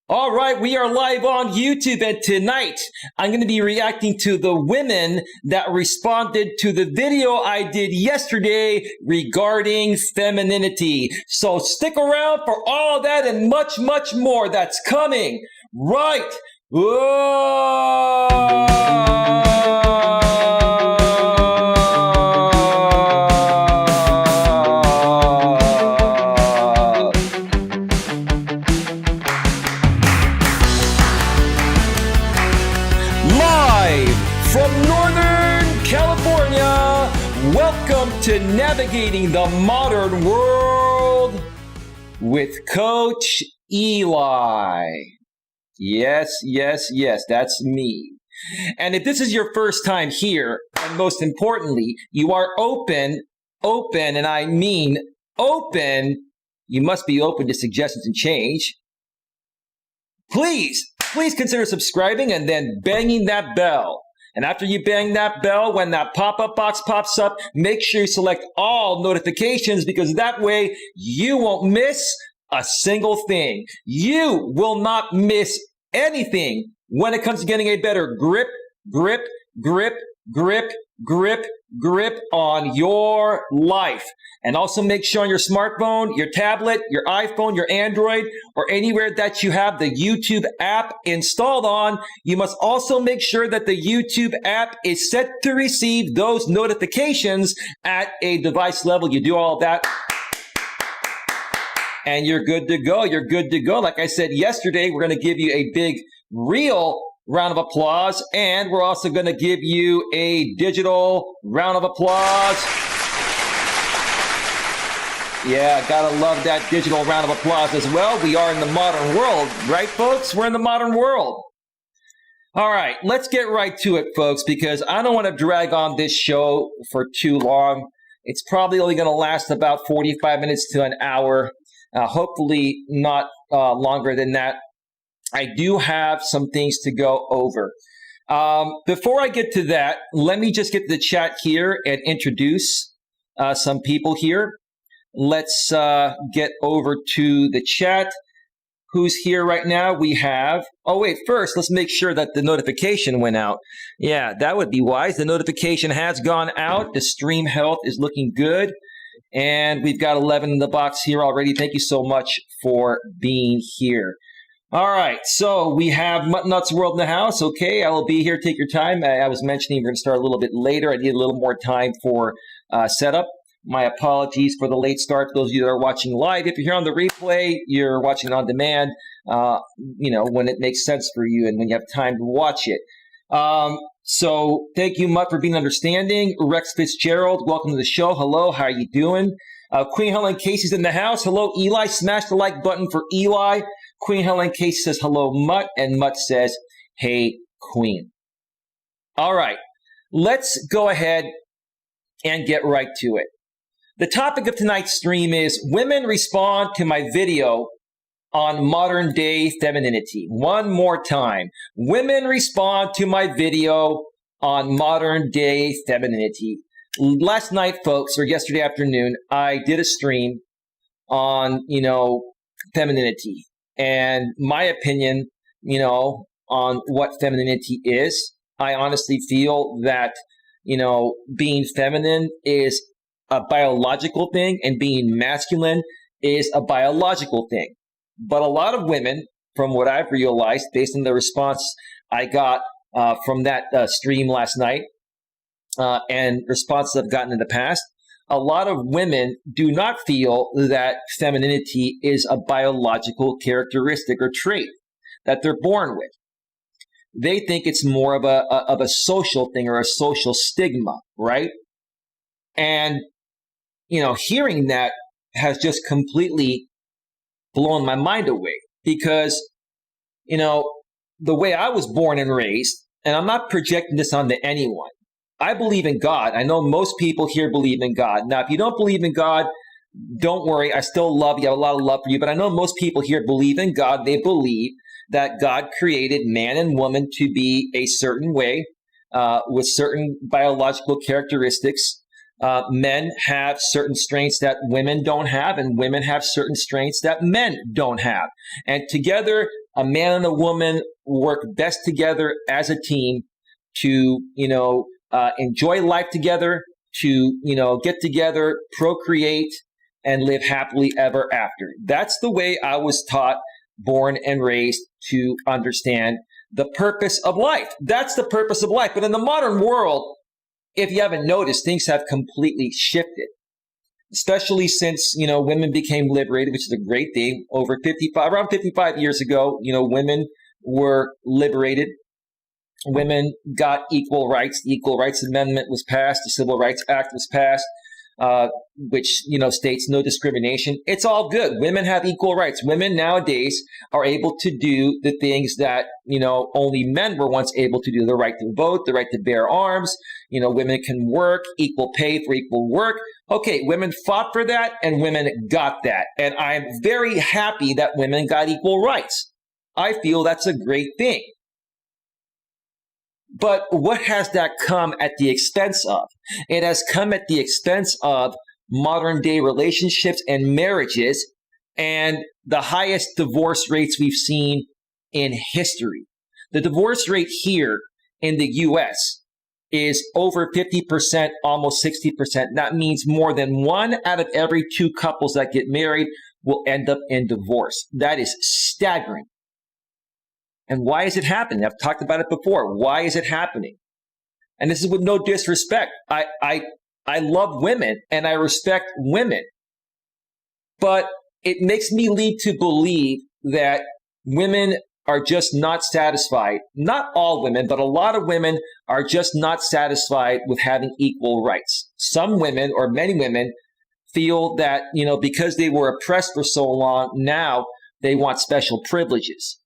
All right, we are live on YouTube, and tonight I'm going to be reacting to the women that responded to the video I did yesterday regarding femininity. So stick around for all that and much, much more that's coming right. From Northern California, welcome to Navigating the Modern World with Coach Eli. Yes, that's me. And if this is your first time here, and most importantly, you are open, and I mean open, you must be open to suggestions and change. Please consider subscribing and then banging that bell. And after you bang that bell, when that pop-up box pops up, make sure you select all notifications, because that way you won't miss a single thing. You will not miss anything when it comes to getting a better grip on your life. And also make sure on your smartphone, your tablet, your iPhone, your Android, or anywhere that you have the YouTube app installed on, you must also make sure that the YouTube app is set to receive those notifications at a device level. You do all of that, and you're good to go. You're good to go. Like I said yesterday, we're going to give you a big, real round of applause, and we're also going to give you a digital round of applause. Yeah, gotta love that digital round of applause as well. We are in the modern world, right, folks? We're in the modern world. All right, let's get right to it, folks, because I don't want to drag on this show for too long. It's probably only going to last about 45 minutes to an hour, hopefully not longer than that. I do have some things to go over. Before I get to that, let me just get to the chat here and introduce some people here. Let's get over to the chat. Who's here right now? We have, first, let's make sure that the notification went out. Yeah, that would be wise. The notification has gone out. The stream health is looking good. And we've got 11 in the box here already. Thank you so much for being here. All right, so we have Mutt Nuts World in the house. Okay, I will be here. Take your time. I was mentioning we're going to start a little bit later. I need a little more time for setup. My apologies for the late start. Those of you that are watching live, if you're here on the replay, you're watching on demand, when it makes sense for you and when you have time to watch it. So thank you, Mutt, for being understanding. Rex Fitzgerald, welcome to the show. Hello, how are you doing? Queen Helen Casey's in the house. Hello, Eli. Smash the like button for Eli. Queen Helen Casey says hello, Mutt, and Mutt says, hey, Queen. All right, let's go ahead and get right to it. The topic of tonight's stream is women respond to my video on modern day femininity. One more time. Women respond to my video on modern day femininity. Last night, folks, or yesterday afternoon, I did a stream on, femininity and my opinion, on what femininity is. I honestly feel that, being feminine is a biological thing and being masculine is a biological thing. But a lot of women, from what I've realized, based on the response I got from that stream last night and responses I've gotten in the past, a lot of women do not feel that femininity is a biological characteristic or trait that they're born with. They think it's more of a social thing or a social stigma, right? And hearing that has just completely blown my mind away because, the way I was born and raised, and I'm not projecting this onto anyone. I believe in God. I know most people here believe in God. Now, if you don't believe in God, don't worry. I still love you. I have a lot of love for you. But I know most people here believe in God. They believe that God created man and woman to be a certain way with certain biological characteristics Men have certain strengths that women don't have, and women have certain strengths that men don't have. And together, a man and a woman work best together as a team to, enjoy life together, to, get together, procreate, and live happily ever after. That's the way I was taught, born and raised, to understand the purpose of life. That's the purpose of life. But in the modern world, if you haven't noticed, things have completely shifted, especially since, women became liberated, which is a great thing. Around 55 years ago, women were liberated. Women got equal rights. The Equal Rights Amendment was passed. The Civil Rights Act was passed, which, states no discrimination. It's all good. Women have equal rights. Women nowadays are able to do the things that, only men were once able to do. The right to vote, the right to bear arms. Women can work, equal pay for equal work. Okay, women fought for that and women got that. And I'm very happy that women got equal rights. I feel that's a great thing. But what has that come at the expense of? It has come at the expense of modern day relationships and marriages and the highest divorce rates we've seen in history. The divorce rate here in the US is over 50%, almost 60%. That means more than 1 out of every 2 couples that get married will end up in divorce. That is staggering. And why is it happening? I've talked about it before. Why is it happening? And this is with no disrespect. I love women and I respect women. But it makes me lead to believe that women are just not satisfied. Not all women, but a lot of women are just not satisfied with having equal rights. Some women, or many women, feel that, because they were oppressed for so long, now they want special privileges.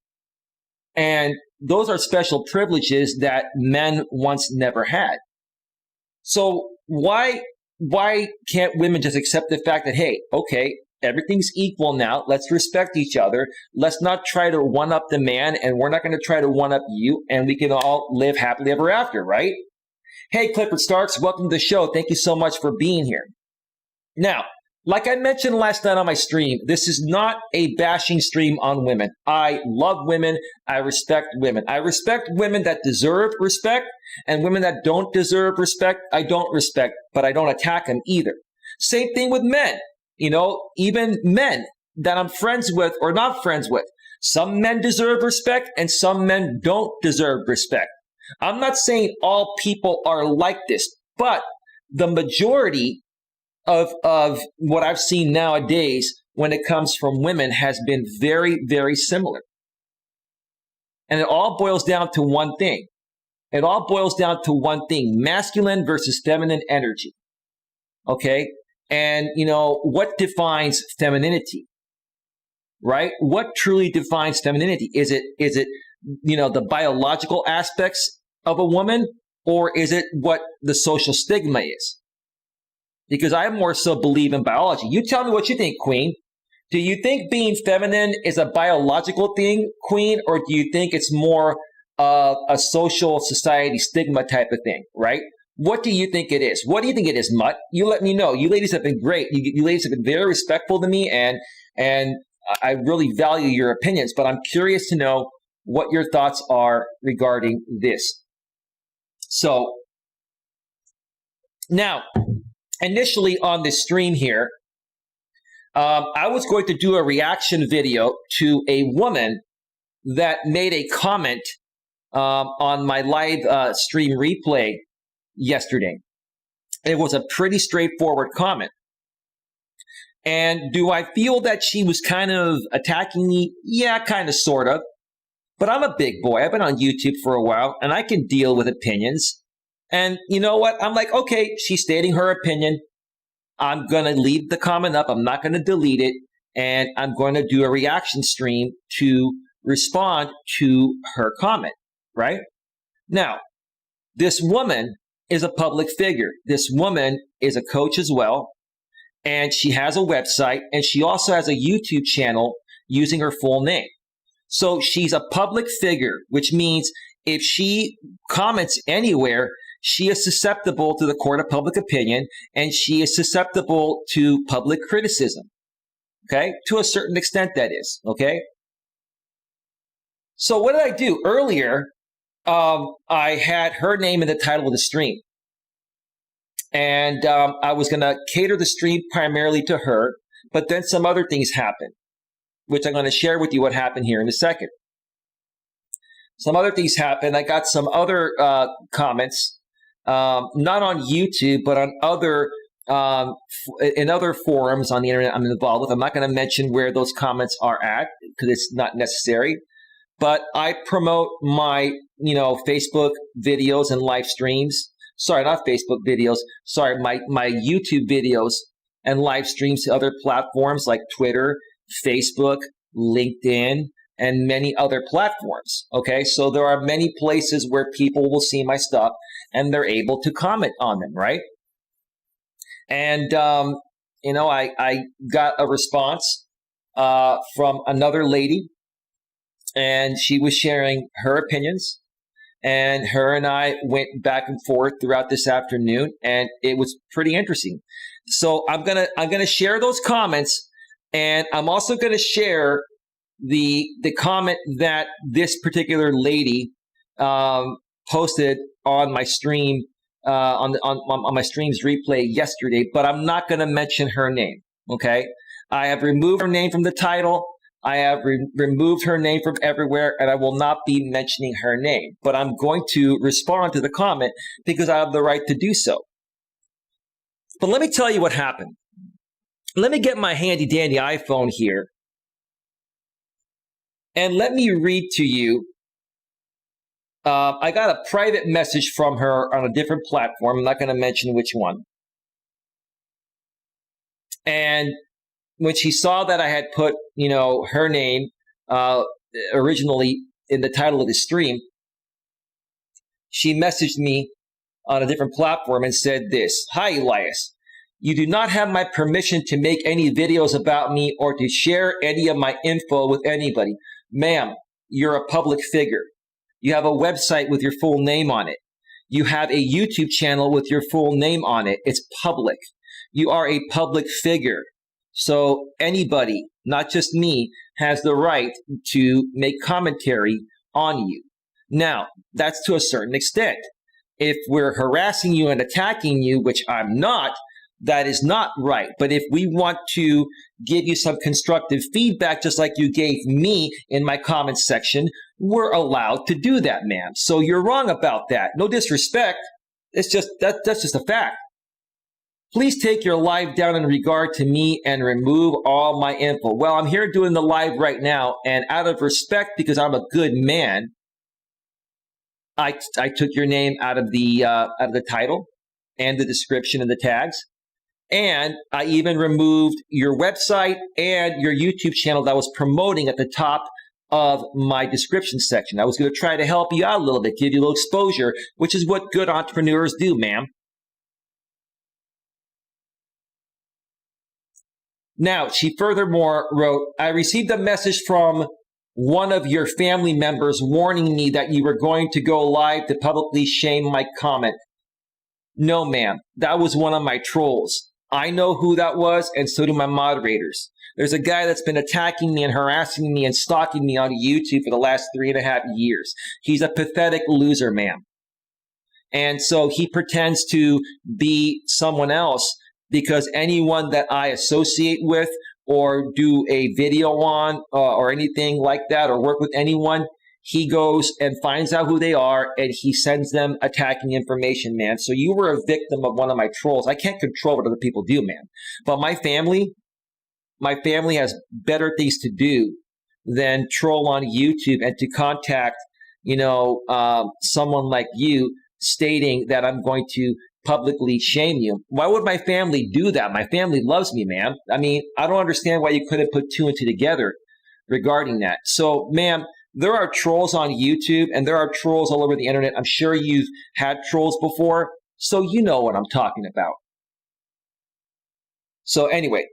And those are special privileges that men once never had. So why can't women just accept the fact that, hey, okay, everything's equal now. Let's respect each other. Let's not try to one-up the man, and we're not going to try to one-up you, and we can all live happily ever after, right? Hey, Clifford Starks, welcome to the show. Thank you so much for being here. Now, like I mentioned last night on my stream, this is not a bashing stream on women. I love women. I respect women. I respect women that deserve respect, and women that don't deserve respect, I don't respect, but I don't attack them either. Same thing with men. Even men that I'm friends with or not friends with. Some men deserve respect and some men don't deserve respect. I'm not saying all people are like this, but the majority of what I've seen nowadays when it comes from women has been very, very similar. And it all boils down to one thing. Masculine versus feminine energy. Okay? And, what defines femininity? Right? What truly defines femininity? Is it, the biological aspects of a woman, or is it what the social stigma is? Because I more so believe in biology. You tell me what you think, Queen. Do you think being feminine is a biological thing, Queen, or do you think it's more a social society stigma type of thing, right? What do you think it is? What do you think it is, Mutt? You let me know. You ladies have been great. You ladies have been very respectful to me, and I really value your opinions, but I'm curious to know what your thoughts are regarding this. So, now, initially on this stream here, I was going to do a reaction video to a woman that made a comment on my live stream replay yesterday. It was a pretty straightforward comment. And do I feel that she was kind of attacking me? Yeah, kind of, sort of. But I'm a big boy. I've been on YouTube for a while, and I can deal with opinions. And you know what? I'm like, okay, she's stating her opinion. I'm going to leave the comment up. I'm not going to delete it. And I'm going to do a reaction stream to respond to her comment, right? Now, this woman is a public figure. This woman is a coach as well. And she has a website, and she also has a YouTube channel using her full name. So she's a public figure, which means if she comments anywhere, she is susceptible to the court of public opinion, and she is susceptible to public criticism. Okay? To a certain extent, that is. Okay? So what did I do? Earlier, I had her name in the title of the stream. And I was going to cater the stream primarily to her, but then some other things happened, which I'm going to share with you what happened here in a second. Some other things happened. I got some other comments, not on YouTube, but on other in other forums on the internet I'm involved with. I'm not going to mention where those comments are at because it's not necessary. But I promote my, Facebook videos and live streams. Sorry, not Facebook videos. Sorry, my YouTube videos and live streams to other platforms like Twitter, Facebook, LinkedIn, and many other platforms. Okay, so there are many places where people will see my stuff and they're able to comment on them, right? And, I got a response from another lady, and she was sharing her opinions. And her and I went back and forth throughout this afternoon, and it was pretty interesting. So I'm gonna share those comments, and I'm also gonna share the comment that this particular lady posted on my stream on my stream's replay yesterday. But I'm not gonna mention her name. Okay, I have removed her name from the title. I have removed her name from everywhere, and I will not be mentioning her name. But I'm going to respond to the comment because I have the right to do so. But let me tell you what happened. Let me get my handy-dandy iPhone here, and let me read to you. I got a private message from her on a different platform. I'm not going to mention which one. And when she saw that I had put, her name originally in the title of the stream, she messaged me on a different platform and said this: "Hi, Elias. You do not have my permission to make any videos about me or to share any of my info with anybody. Ma'am, you're a public figure. You have a website with your full name on it. You have a YouTube channel with your full name on it. It's public. You are a public figure. So anybody, not just me, has the right to make commentary on you." Now, that's to a certain extent. If we're harassing you and attacking you, which I'm not, that is not right. But if we want to give you some constructive feedback, just like you gave me in my comments section, we're allowed to do that, ma'am. So you're wrong about that. No disrespect. It's just that's just a fact. Please take your live down in regard to me and remove all my info. Well, I'm here doing the live right now, and out of respect, because I'm a good man, I took your name out of the title and the description and the tags, and I even removed your website and your YouTube channel that I was promoting at the top of my description section. I was going to try to help you out a little bit, give you a little exposure, which is what good entrepreneurs do, ma'am. Now, she furthermore wrote, "I received a message from one of your family members warning me that you were going to go live to publicly shame my comment." No, ma'am, that was one of my trolls. I know who that was, and so do my moderators. There's a guy that's been attacking me and harassing me and stalking me on YouTube for the last 3.5 years. He's a pathetic loser, ma'am. And so he pretends to be someone else, because anyone that I associate with or do a video on or anything like that, or work with anyone, he goes and finds out who they are and he sends them attacking information, man. So you were a victim of one of my trolls. I can't control what other people do, man. But my family has better things to do than troll on YouTube and to contact, someone like you stating that I'm going to publicly shame you. Why would my family do that? My family loves me, ma'am. I mean, I don't understand why you couldn't put two and two together regarding that. So, ma'am, there are trolls on YouTube and there are trolls all over the internet. I'm sure you've had trolls before, so you know what I'm talking about. So anyway,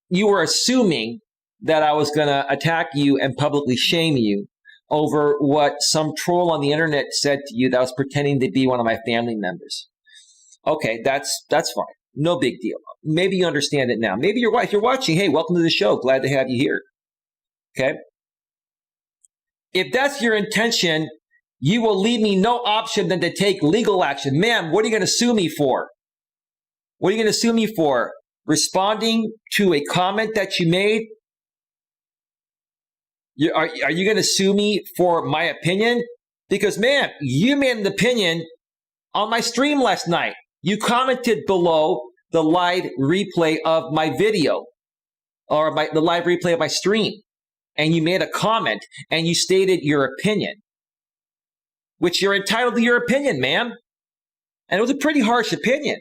you were assuming that I was going to attack you and publicly shame you over what some troll on the internet said to you that was pretending to be one of my family members. Okay, that's fine. No big deal. Maybe you understand it now. Maybe if you're watching, hey, welcome to the show. Glad to have you here. Okay? If that's your intention, you will leave me no option than to take legal action. Ma'am, what are you going to sue me for? What are you going to sue me for? Responding to a comment that you made? Are you going to sue me for my opinion? Because, ma'am, you made an opinion on my stream last night. You commented below the live replay of my video or the live replay of my stream. And you made a comment and you stated your opinion, which you're entitled to your opinion, ma'am. And it was a pretty harsh opinion.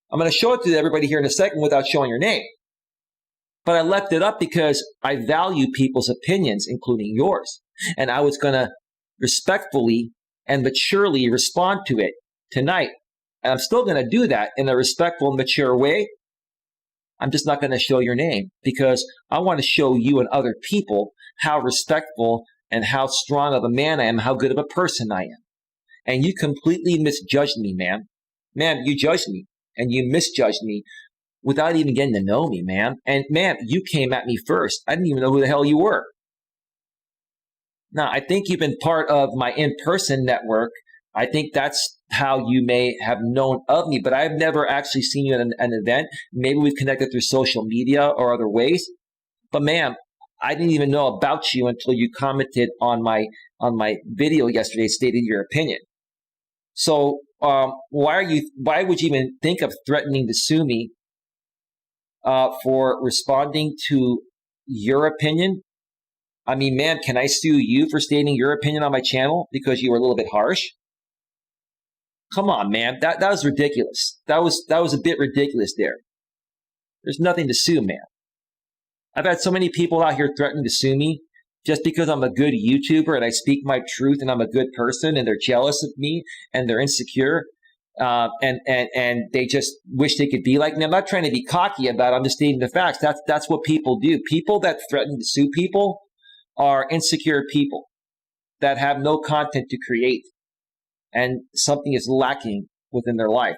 I'm going to show it to everybody here in a second without showing your name. But I left it up because I value people's opinions, including yours. And I was going to respectfully and maturely respond to it tonight. And I'm still going to do that in a respectful and mature way. I'm just not going to show your name because I want to show you and other people how respectful and how strong of a man I am, how good of a person I am. And you completely misjudged me, ma'am. Ma'am, you judged me and you misjudged me without even getting to know me, ma'am. And ma'am, you came at me first. I didn't even know who the hell you were. Now, I think you've been part of my in-person network. I think that's how you may have known of me, but I've never actually seen you at an event. Maybe we've connected through social media or other ways. But ma'am, I didn't even know about you until you commented on my video yesterday, stated your opinion. So why would you even think of threatening to sue me for responding to your opinion? I mean, ma'am, can I sue you for stating your opinion on my channel because you were a little bit harsh? Come on, man. That was ridiculous. That was a bit ridiculous there. There's nothing to sue, man. I've had so many people out here threatening to sue me just because I'm a good YouTuber and I speak my truth and I'm a good person and they're jealous of me and they're insecure and they just wish they could be like me. I'm not trying to be cocky about it. I'm just stating the facts. That's what people do. People that threaten to sue people are insecure people that have no content to create. And something is lacking within their life.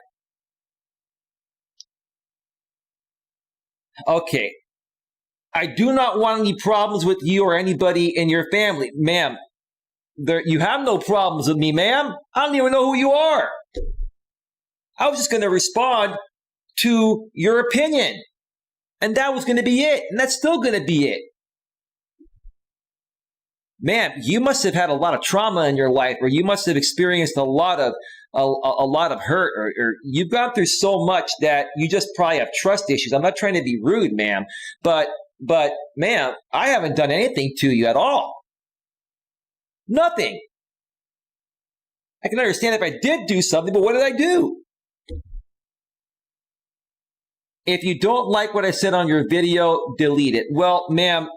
Okay. I do not want any problems with you or anybody in your family. Ma'am, you have no problems with me, ma'am. I don't even know who you are. I was just going to respond to your opinion. And that was going to be it. And that's still going to be it. Man, you must have had a lot of trauma in your life, or you must have experienced a lot of hurt, or you've gone through so much that you just probably have trust issues. I'm not trying to be rude, ma'am, but ma'am, I haven't done anything to you at all. Nothing. I can understand if I did do something, but what did I do? If you don't like what I said on your video, delete it. Well, ma'am,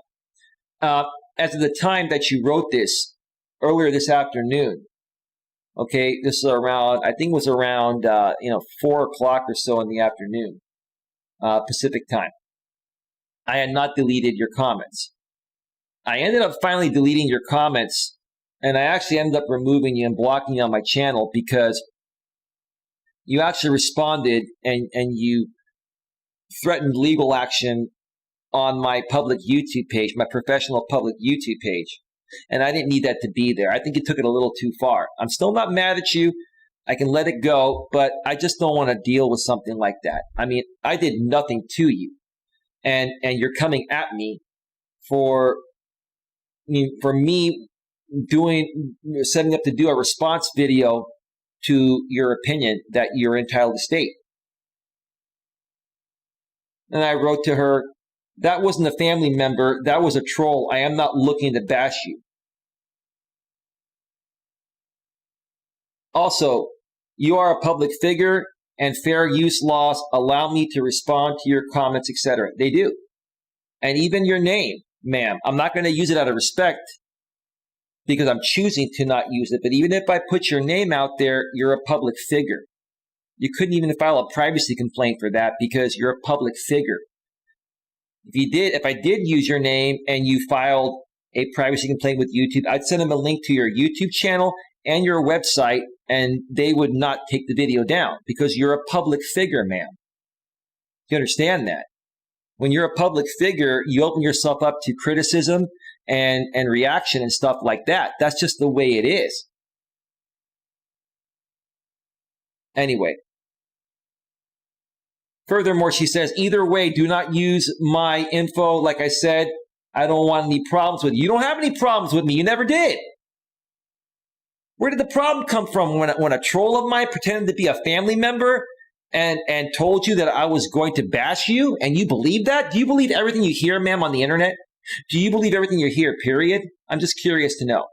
as of the time that you wrote this, earlier this afternoon, okay, this is around, I think it was around, 4 o'clock or so in the afternoon, Pacific time. I had not deleted your comments. I ended up finally deleting your comments, and I actually ended up removing you and blocking you on my channel because you actually responded and you threatened legal action on my public YouTube page, my professional public YouTube page. And I didn't need that to be there. I think you took it a little too far. I'm still not mad at you. I can let it go, but I just don't want to deal with something like that. I mean, I did nothing to you. And you're coming at me for me setting up to do a response video to your opinion that you're entitled to state. And I wrote to her, that wasn't a family member. That was a troll. I am not looking to bash you. Also, you are a public figure and fair use laws allow me to respond to your comments, etc. They do. And even your name, ma'am. I'm not going to use it out of respect because I'm choosing to not use it. But even if I put your name out there, you're a public figure. You couldn't even file a privacy complaint for that because you're a public figure. If I did use your name and you filed a privacy complaint with YouTube, I'd send them a link to your YouTube channel and your website, and they would not take the video down because you're a public figure, ma'am. You understand that? When you're a public figure, you open yourself up to criticism and reaction and stuff like that. That's just the way it is. Anyway. Furthermore, she says, either way, do not use my info. Like I said, I don't want any problems with you. You don't have any problems with me. You never did. Where did the problem come from when a troll of mine pretended to be a family member and told you that I was going to bash you and you believe that? Do you believe everything you hear, ma'am, on the internet? Do you believe everything you hear, period? I'm just curious to know.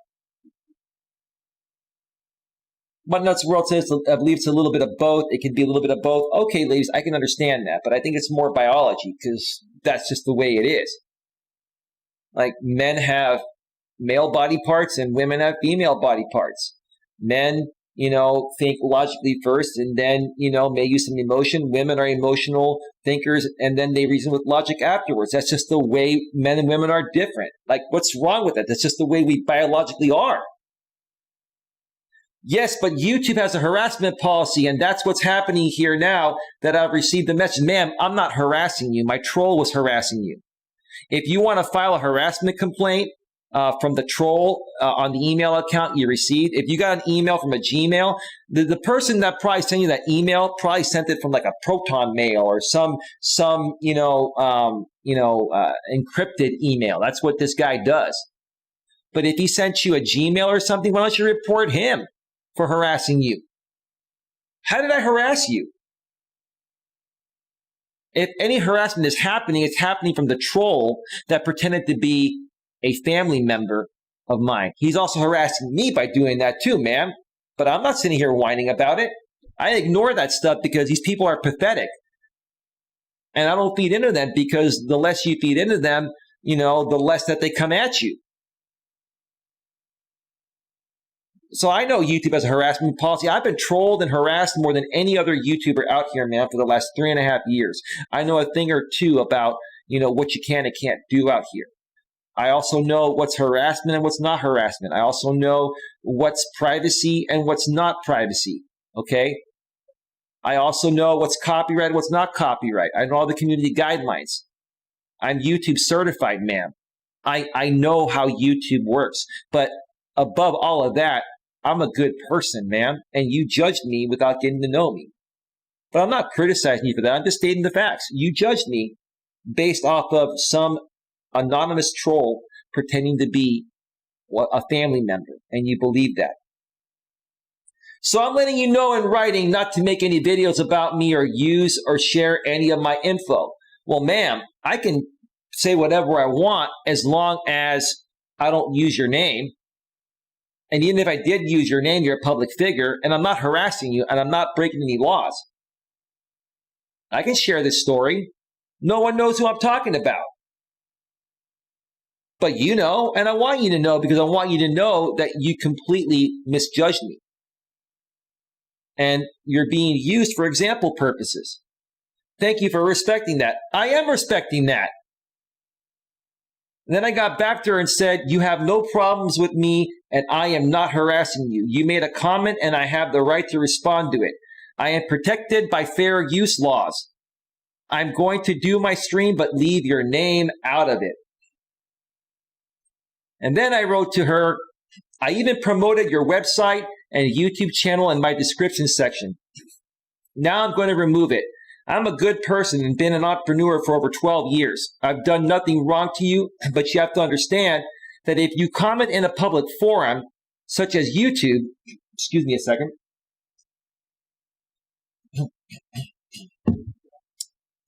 What Nuts World says, I believe it's a little bit of both. It can be a little bit of both. Okay, ladies, I can understand that, but I think it's more biology because that's just the way it is. Like men have male body parts and women have female body parts. Men, think logically first and then, may use some emotion. Women are emotional thinkers and then they reason with logic afterwards. That's just the way men and women are different. Like, what's wrong with that? That's just the way we biologically are. Yes, but YouTube has a harassment policy, and that's what's happening here now that I've received the message. Ma'am, I'm not harassing you. My troll was harassing you. If you want to file a harassment complaint from the troll on the email account you received, if you got an email from a Gmail, the person that probably sent you that email probably sent it from like a Proton mail or some encrypted email. That's what this guy does. But if he sent you a Gmail or something, why don't you report him for harassing you? How did I harass you? If any harassment is happening, it's happening from the troll that pretended to be a family member of mine. He's also harassing me by doing that too, ma'am. But I'm not sitting here whining about it. I ignore that stuff because these people are pathetic. And I don't feed into them because the less you feed into them, the less that they come at you. So I know YouTube has a harassment policy. I've been trolled and harassed more than any other YouTuber out here, man, for the last 3.5 years. I know a thing or two about, what you can and can't do out here. I also know what's harassment and what's not harassment. I also know what's privacy and what's not privacy, okay? I also know what's copyright and what's not copyright. I know all the community guidelines. I'm YouTube certified, ma'am. I know how YouTube works. But above all of that, I'm a good person, man, and you judged me without getting to know me. But I'm not criticizing you for that. I'm just stating the facts. You judged me based off of some anonymous troll pretending to be a family member, and you believe that. So I'm letting you know in writing not to make any videos about me or use or share any of my info. Well, ma'am, I can say whatever I want as long as I don't use your name. And even if I did use your name, you're a public figure, and I'm not harassing you, and I'm not breaking any laws. I can share this story. No one knows who I'm talking about. But you know, and I want you to know because I want you to know that you completely misjudged me. And you're being used for example purposes. Thank you for respecting that. I am respecting that. And then I got back to her and said, you have no problems with me and I am not harassing you. You made a comment and I have the right to respond to it. I am protected by fair use laws. I'm going to do my stream, but leave your name out of it. And then I wrote to her, I even promoted your website and YouTube channel in my description section. Now I'm going to remove it. I'm a good person and been an entrepreneur for over 12 years. I've done nothing wrong to you, but you have to understand that if you comment in a public forum, such as YouTube, excuse me a second.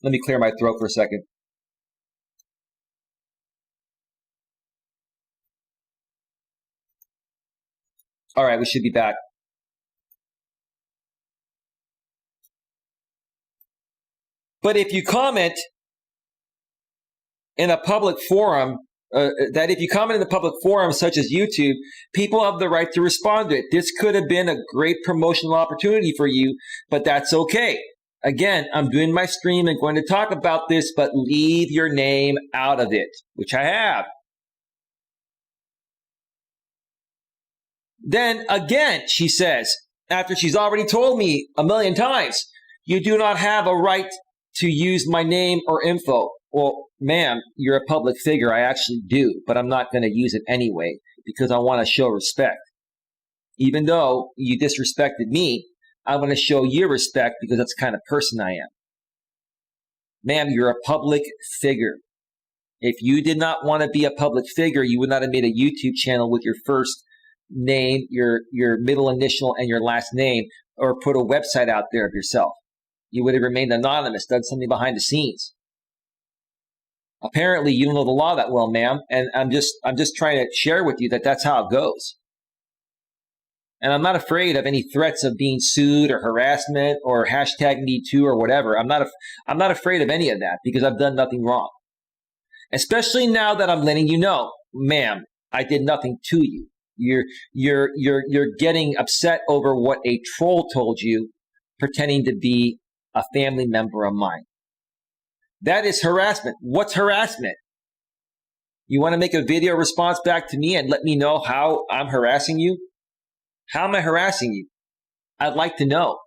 Let me clear my throat for a second. All right, we should be back. But if you comment in a public forum, such as YouTube, people have the right to respond to it. This could have been a great promotional opportunity for you, but that's okay. Again, I'm doing my stream and going to talk about this, but leave your name out of it, which I have. Then again, she says, after she's already told me a million times, you do not have a right to use my name or info. Well, ma'am, you're a public figure. I actually do, but I'm not going to use it anyway because I want to show respect. Even though you disrespected me, I want to show you respect because that's the kind of person I am. Ma'am, you're a public figure. If you did not want to be a public figure, you would not have made a YouTube channel with your first name, your middle initial, and your last name, or put a website out there of yourself. You would have remained anonymous, done something behind the scenes. Apparently, you don't know the law that well, ma'am, and I'm just trying to share with you that that's how it goes. And I'm not afraid of any threats of being sued or harassment or #MeToo or whatever. I'm not afraid of any of that because I've done nothing wrong. Especially now that I'm letting you know, ma'am, I did nothing to you. You're getting upset over what a troll told you, pretending to be a family member of mine. That is harassment. What's harassment? You want to make a video response back to me and let me know how I'm harassing you? How am I harassing you? I'd like to know.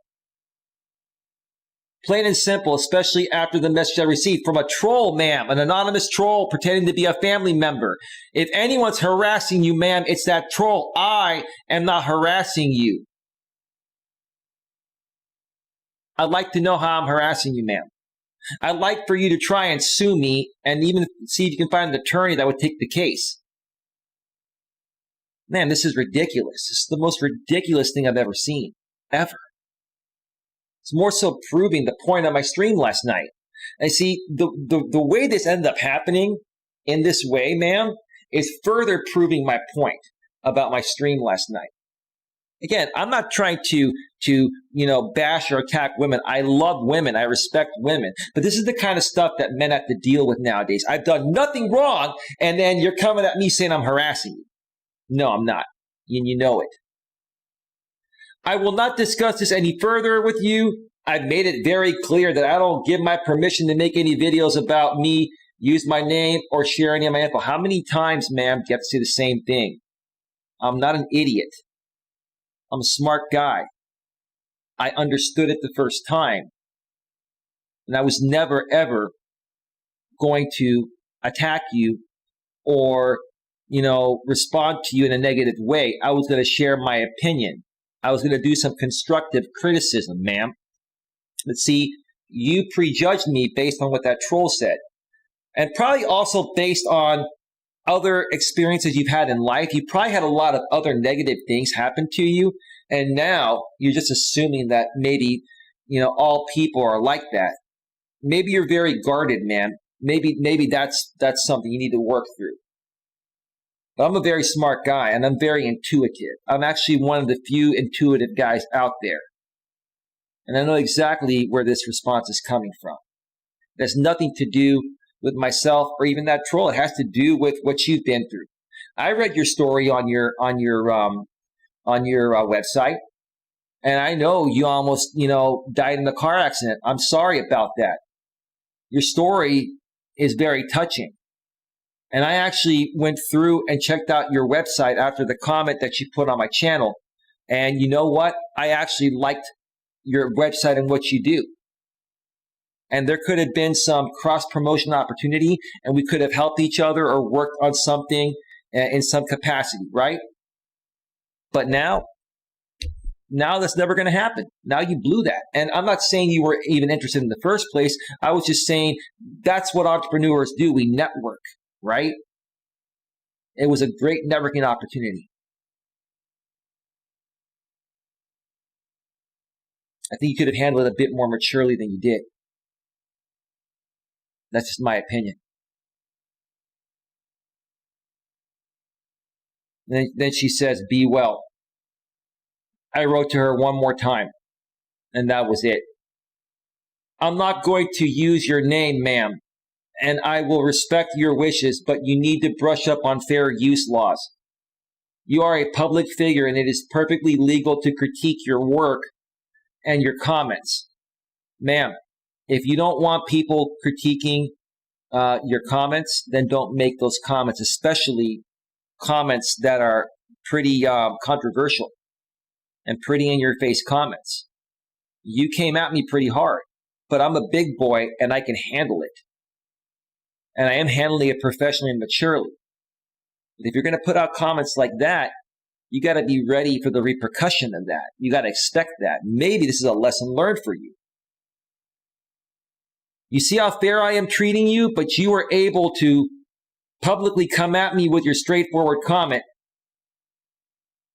Plain and simple, especially after the message I received from a troll, ma'am, an anonymous troll pretending to be a family member. If anyone's harassing you, ma'am, it's that troll. I am not harassing you. I'd like to know how I'm harassing you, ma'am. I'd like for you to try and sue me and even see if you can find an attorney that would take the case. Man, this is ridiculous. This is the most ridiculous thing I've ever seen, ever. It's more so proving the point of my stream last night. And see, the way this ended up happening in this way, ma'am, is further proving my point about my stream last night. Again, I'm not trying to bash or attack women. I love women. I respect women. But this is the kind of stuff that men have to deal with nowadays. I've done nothing wrong, and then you're coming at me saying I'm harassing you. No, I'm not. And you know it. I will not discuss this any further with you. I've made it very clear that I don't give my permission to make any videos about me, use my name, or share any of my info. How many times, ma'am, do you have to say the same thing? I'm not an idiot. I'm a smart guy. I understood it the first time. And I was never, ever going to attack you or respond to you in a negative way. I was going to share my opinion. I was going to do some constructive criticism, ma'am. But see, you prejudged me based on what that troll said. And probably also based on other experiences you've had in life. You probably had a lot of other negative things happen to you. And now you're just assuming that maybe, all people are like that. Maybe you're very guarded, man. Maybe that's something you need to work through. But I'm a very smart guy, and I'm very intuitive. I'm actually one of the few intuitive guys out there. And I know exactly where this response is coming from. It has nothing to do with myself or even that troll. It has to do with what you've been through. I read your story on your website, and I know you almost, died in a car accident. I'm sorry about that. Your story is very touching. And I actually went through and checked out your website after the comment that you put on my channel. And you know what? I actually liked your website and what you do. And there could have been some cross-promotion opportunity, and we could have helped each other or worked on something in some capacity, right? But now that's never going to happen. Now you blew that. And I'm not saying you were even interested in the first place. I was just saying that's what entrepreneurs do. We network, right? It was a great networking opportunity. I think you could have handled it a bit more maturely than you did. That's just my opinion. Then she says, "Be well." I wrote to her one more time, and that was it. "I'm not going to use your name, ma'am, and I will respect your wishes, but you need to brush up on fair use laws. You are a public figure, and it is perfectly legal to critique your work and your comments. Ma'am, if you don't want people critiquing your comments, then don't make those comments, especially comments that are pretty controversial and pretty in-your-face comments. You came at me pretty hard, but I'm a big boy and I can handle it. And I am handling it professionally and maturely. But if you're going to put out comments like that, you got to be ready for the repercussion of that. You got to expect that. Maybe this is a lesson learned for you. You see how fair I am treating you, but you were able to publicly come at me with your straightforward comment.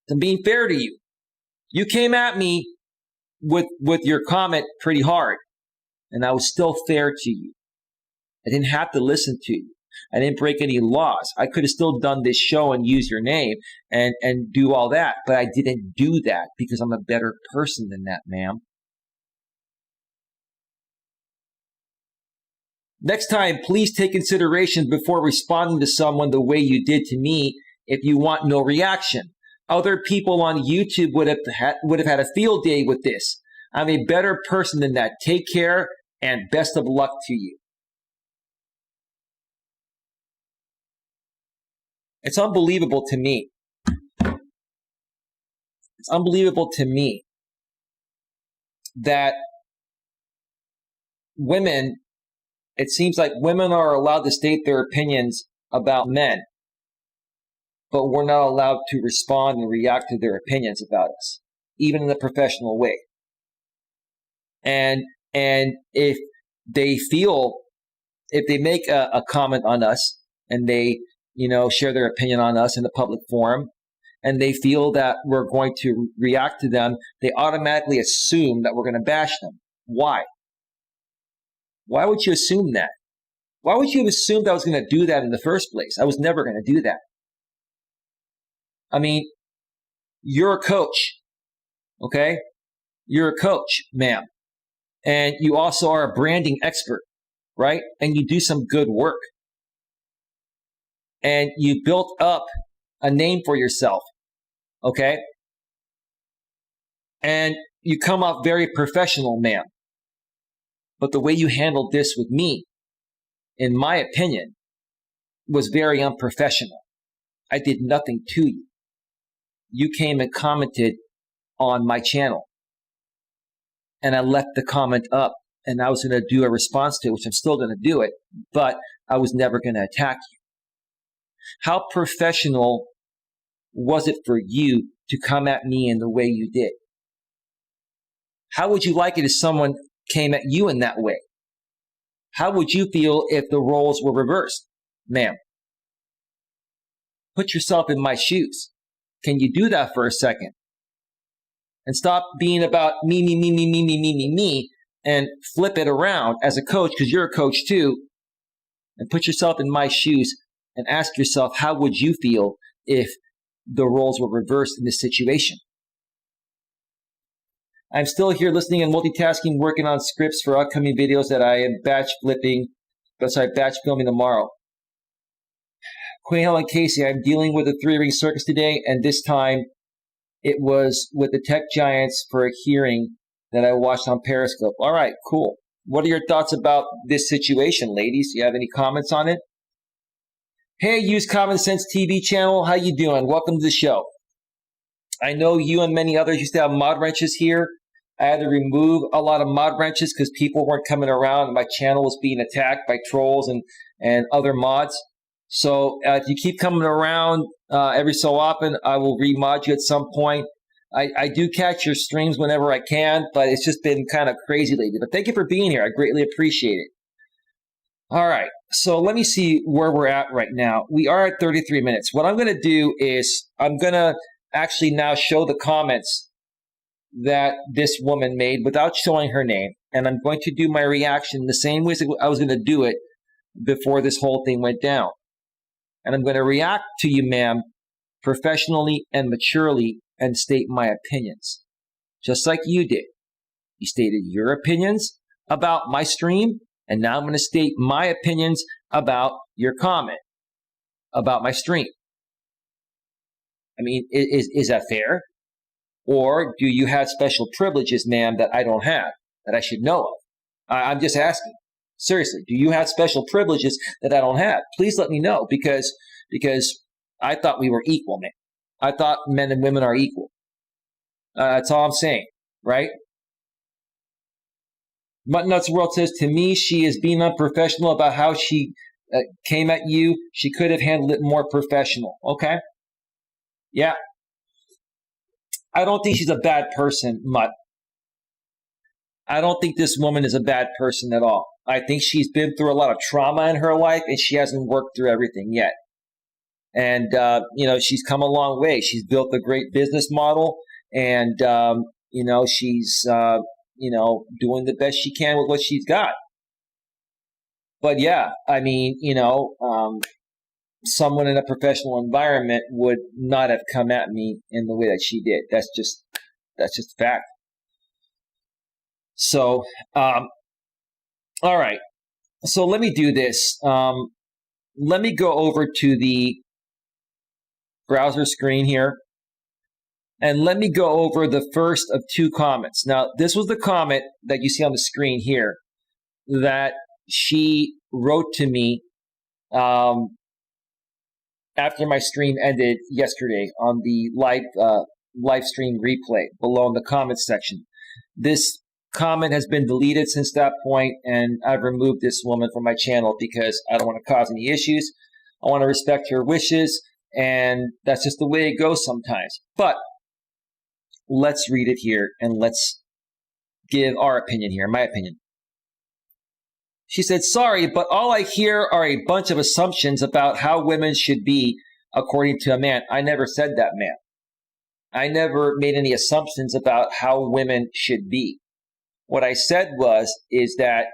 I'm being fair to you. You came at me with your comment pretty hard, and I was still fair to you. I didn't have to listen to you. I didn't break any laws. I could have still done this show and used your name and do all that, but I didn't do that because I'm a better person than that, ma'am. Next time, please take consideration before responding to someone the way you did to me if you want no reaction. Other people on YouTube would have had a field day with this. I'm a better person than that. Take care and best of luck to you. It's unbelievable to me. It's unbelievable to me that women, it seems like women are allowed to state their opinions about men, but we're not allowed to respond and react to their opinions about us, even in a professional way. And if they make a comment on us and they, share their opinion on us in a public forum, and they feel that we're going to react to them, they automatically assume that we're going to bash them. Why? Why would you assume that? Why would you have assumed I was going to do that in the first place? I was never going to do that. I mean, you're a coach, okay? You're a coach, ma'am. And you also are a branding expert, right? And you do some good work. And you built up a name for yourself, okay? And you come off very professional, ma'am. But the way you handled this with me, in my opinion, was very unprofessional. I did nothing to you. You came and commented on my channel. And I left the comment up. And I was going to do a response to it, which I'm still going to do it. But I was never going to attack you. How professional was it for you to come at me in the way you did? How would you like it if someone came at you in that way? How would you feel if the roles were reversed, ma'am? Put yourself in my shoes. Can you do that for a second? And stop being about me, and flip it around as a coach, because you're a coach too, and put yourself in my shoes and ask yourself, how would you feel if the roles were reversed in this situation? I'm still here listening and multitasking, working on scripts for upcoming videos that I am batch filming tomorrow. Queen Helen Casey, I'm dealing with a 3-ring circus today, and this time it was with the tech giants for a hearing that I watched on Periscope. All right, cool. What are your thoughts about this situation, ladies? Do you have any comments on it? Hey, Use Common Sense TV channel, how you doing? Welcome to the show. I know you and many others used to have mod wrenches here. I had to remove a lot of mod wrenches because people weren't coming around and my channel was being attacked by trolls and other mods. So if you keep coming around every so often, I will remod you at some point. I do catch your streams whenever I can, but it's just been kind of crazy lately. But thank you for being here. I greatly appreciate it. All right, so let me see where we're at right now. We are at 33 minutes. What I'm going to do is I'm going to actually now show the comments that this woman made without showing her name, and I'm going to do my reaction the same way I was going to do it before this whole thing went down. And I'm going to react to you, ma'am, professionally and maturely and state my opinions, just like you did. You stated your opinions about my stream, and now I'm going to state my opinions about your comment, about my stream. I mean, is that fair? Or do you have special privileges, ma'am, that I don't have, that I should know of? I'm just asking. Seriously, do you have special privileges that I don't have? Please let me know, because I thought we were equal, man. I thought men and women are equal. That's all I'm saying, right? Mutton Nuts World says, to me, she is being unprofessional about how she came at you. She could have handled it more professional. Okay. Yeah. I don't think she's a bad person, Mutt. I don't think this woman is a bad person at all. I think she's been through a lot of trauma in her life, and she hasn't worked through everything yet. And, she's come a long way. She's built a great business model, and, she's, doing the best she can with what she's got. But yeah, I mean, someone in a professional environment would not have come at me in the way that she did. That's just fact. So, all right. So let me do this. Let me go over to the browser screen here. And let me go over the first of two comments. Now, this was the comment that you see on the screen here that she wrote to me after my stream ended yesterday on the live stream replay below in the comments section. This comment has been deleted since that point, and I've removed this woman from my channel because I don't want to cause any issues. I want to respect her wishes, and that's just the way it goes sometimes. But let's read it here, and let's give our opinion here, my opinion. She said, sorry, but all I hear are a bunch of assumptions about how women should be according to a man. I never said that, man. I never made any assumptions about how women should be. What I said is that,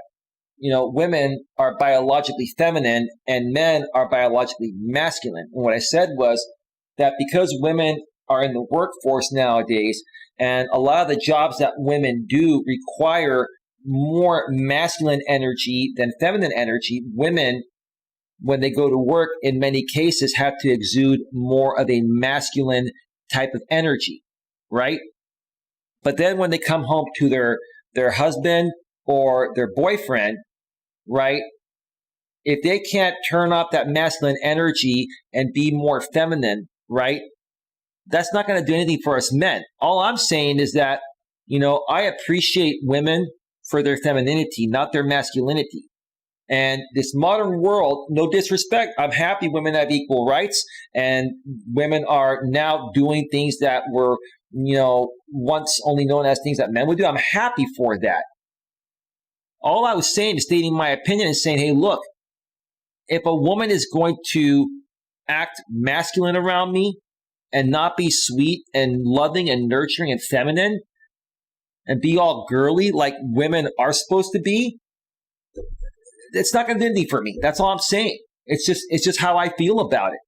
women are biologically feminine and men are biologically masculine. And what I said was that because women are in the workforce nowadays, and a lot of the jobs that women do require more masculine energy than feminine energy, women, when they go to work, in many cases have to exude more of a masculine type of energy, right? But then when they come home to their husband or their boyfriend, right, if they can't turn off that masculine energy and be more feminine, right, that's not going to do anything for us men. All I'm saying is that, I appreciate women for their femininity, not their masculinity. And this modern world, no disrespect, I'm happy women have equal rights and women are now doing things that were, once only known as things that men would do. I'm happy for that. All I was saying is stating my opinion and saying, hey, look, if a woman is going to act masculine around me and not be sweet and loving and nurturing and feminine and be all girly like women are supposed to be, it's not going to do anything for me. That's all I'm saying. It's just how I feel about it.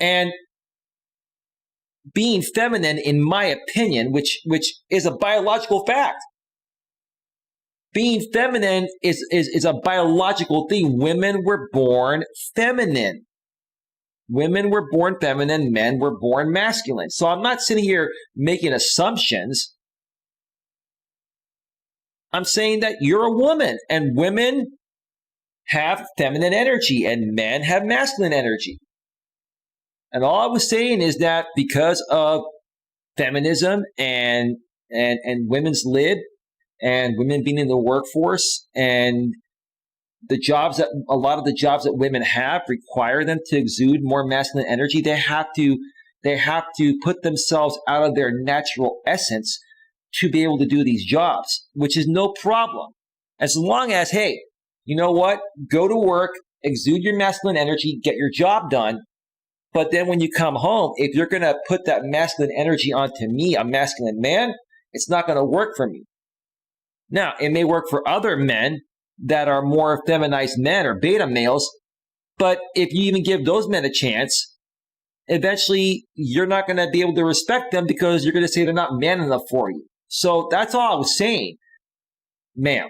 And being feminine, in my opinion, which is a biological fact, being feminine is a biological thing. Women were born feminine. Women were born feminine. Men were born masculine. So I'm not sitting here making assumptions. I'm saying that you're a woman and women have feminine energy and men have masculine energy. And all I was saying is that because of feminism and women's lib and women being in the workforce and the jobs that a lot of the jobs that women have require them to exude more masculine energy, they have to put themselves out of their natural essence to be able to do these jobs, which is no problem. As long as, hey, you know what? Go to work, exude your masculine energy, get your job done. But then when you come home, if you're going to put that masculine energy onto me, a masculine man, it's not going to work for me. Now, it may work for other men that are more feminized men or beta males, but if you even give those men a chance, eventually you're not going to be able to respect them because you're going to say they're not man enough for you. So that's all I was saying, ma'am.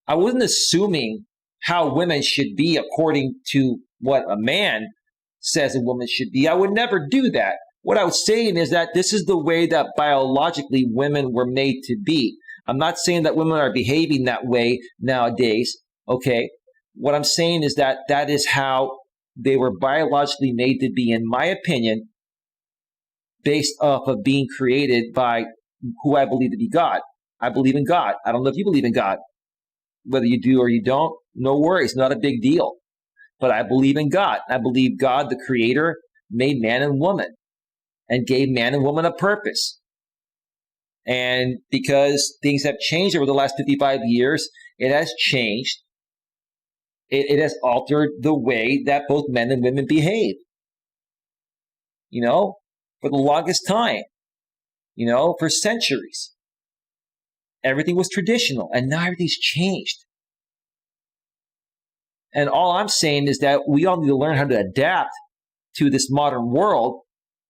I wasn't assuming how women should be according to what a man says a woman should be. I would never do that. What I was saying is that this is the way that biologically women were made to be. I'm not saying that women are behaving that way nowadays, okay? What I'm saying is that that is how they were biologically made to be, in my opinion, based off of being created by who I believe to be God. I believe in God. I don't know if you believe in God. Whether you do or you don't, no worries, not a big deal. But I believe in God. I believe God, the creator, made man and woman and gave man and woman a purpose. And because things have changed over the last 55 years, it has changed. It has altered the way that both men and women behave. For the longest time, for centuries. Everything was traditional, and now everything's changed. And all I'm saying is that we all need to learn how to adapt to this modern world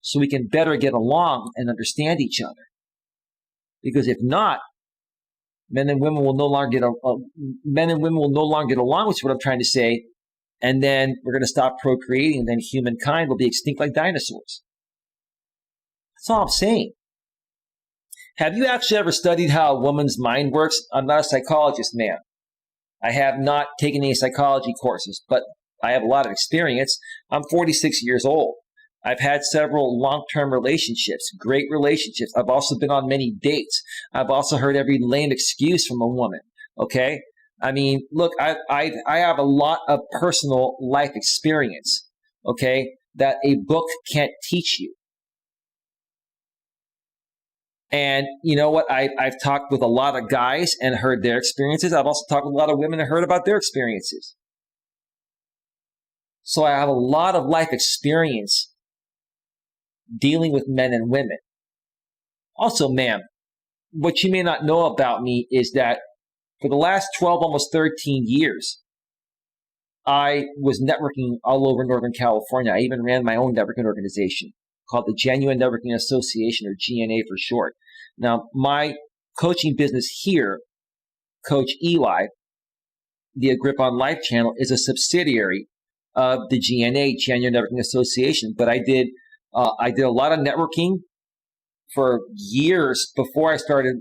so we can better get along and understand each other. Because if not, men and women will no longer get along, which is what I'm trying to say. And then we're going to stop procreating, and then humankind will be extinct like dinosaurs. That's all I'm saying. Have you actually ever studied how a woman's mind works? I'm not a psychologist, man. I have not taken any psychology courses, but I have a lot of experience. I'm 46 years old. I've had several long-term relationships, great relationships. I've also been on many dates. I've also heard every lame excuse from a woman, okay? I mean, look, I have a lot of personal life experience, okay, that a book can't teach you. And you know what? I've talked with a lot of guys and heard their experiences. I've also talked with a lot of women and heard about their experiences. So I have a lot of life experience dealing with men and women. Also, ma'am, what you may not know about me is that for the last 12, almost 13 years, I was networking all over Northern California. I even ran my own networking organization called the Genuine Networking Association, or GNA for short. Now, my coaching business here, Coach Eli, the Grip on Life channel, is a subsidiary of the GNA, Genuine Networking Association. But I did a lot of networking for years before I started,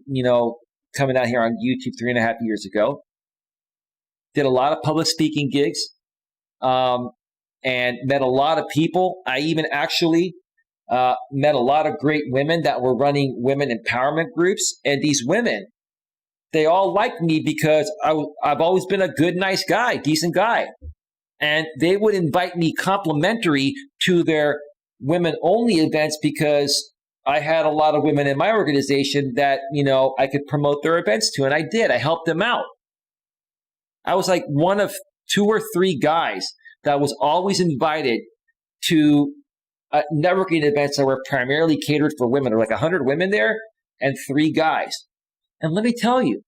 coming out here on YouTube 3.5 years ago. Did a lot of public speaking gigs, and met a lot of people. I even actually met a lot of great women that were running women empowerment groups. And these women, they all liked me because I've always been a good, nice guy, decent guy. And they would invite me complimentary to their women-only events because I had a lot of women in my organization that, I could promote their events to. And I did. I helped them out. I was like one of 2 or 3 guys that was always invited to networking events that were primarily catered for women. There were like 100 women there and 3 guys. And let me tell you,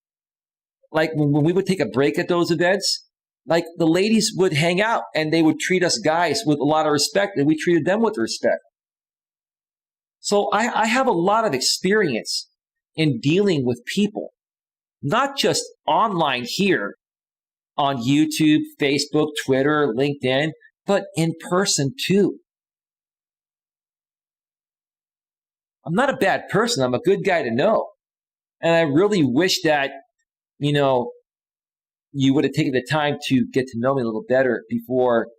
like when we would take a break at those events, like the ladies would hang out and they would treat us guys with a lot of respect, and we treated them with respect. So I have a lot of experience in dealing with people, not just online here on YouTube, Facebook, Twitter, LinkedIn, but in person too. I'm not a bad person. I'm a good guy to know. And I really wish that, you would have taken the time to get to know me a little better before,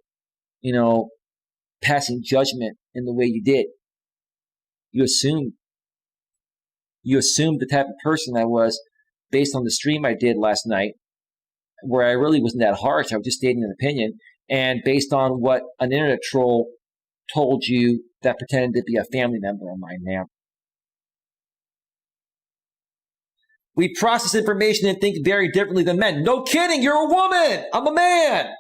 passing judgment in the way you did. You assumed the type of person I was based on the stream I did last night, where I really wasn't that harsh. I was just stating an opinion. And based on what an internet troll told you that pretended to be a family member of mine, ma'am. We process information and think very differently than men. No kidding, you're a woman. I'm a man.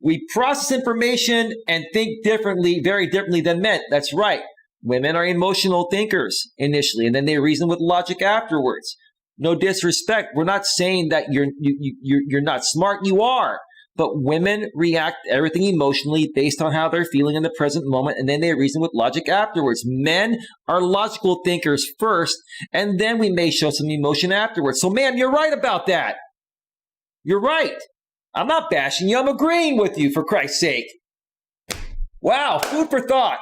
We process information and think differently, very differently than men. That's right. Women are emotional thinkers initially, and then they reason with logic afterwards. No disrespect. We're not saying that you're not smart. You are. But women react to everything emotionally based on how they're feeling in the present moment, and then they reason with logic afterwards. Men are logical thinkers first, and then we may show some emotion afterwards. So, ma'am, you're right about that. You're right. I'm not bashing you. I'm agreeing with you, for Christ's sake. Wow, food for thought.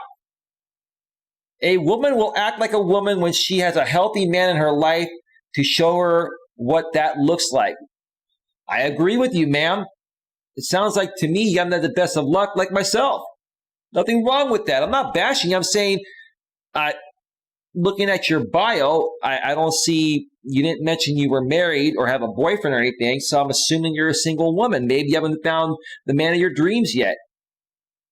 A woman will act like a woman when she has a healthy man in her life to show her what that looks like. I agree with you, ma'am. It sounds like to me, I'm not the best of luck like myself. Nothing wrong with that. I'm not bashing. I'm saying, looking at your bio, I don't see, you didn't mention you were married or have a boyfriend or anything. So I'm assuming you're a single woman. Maybe you haven't found the man of your dreams yet.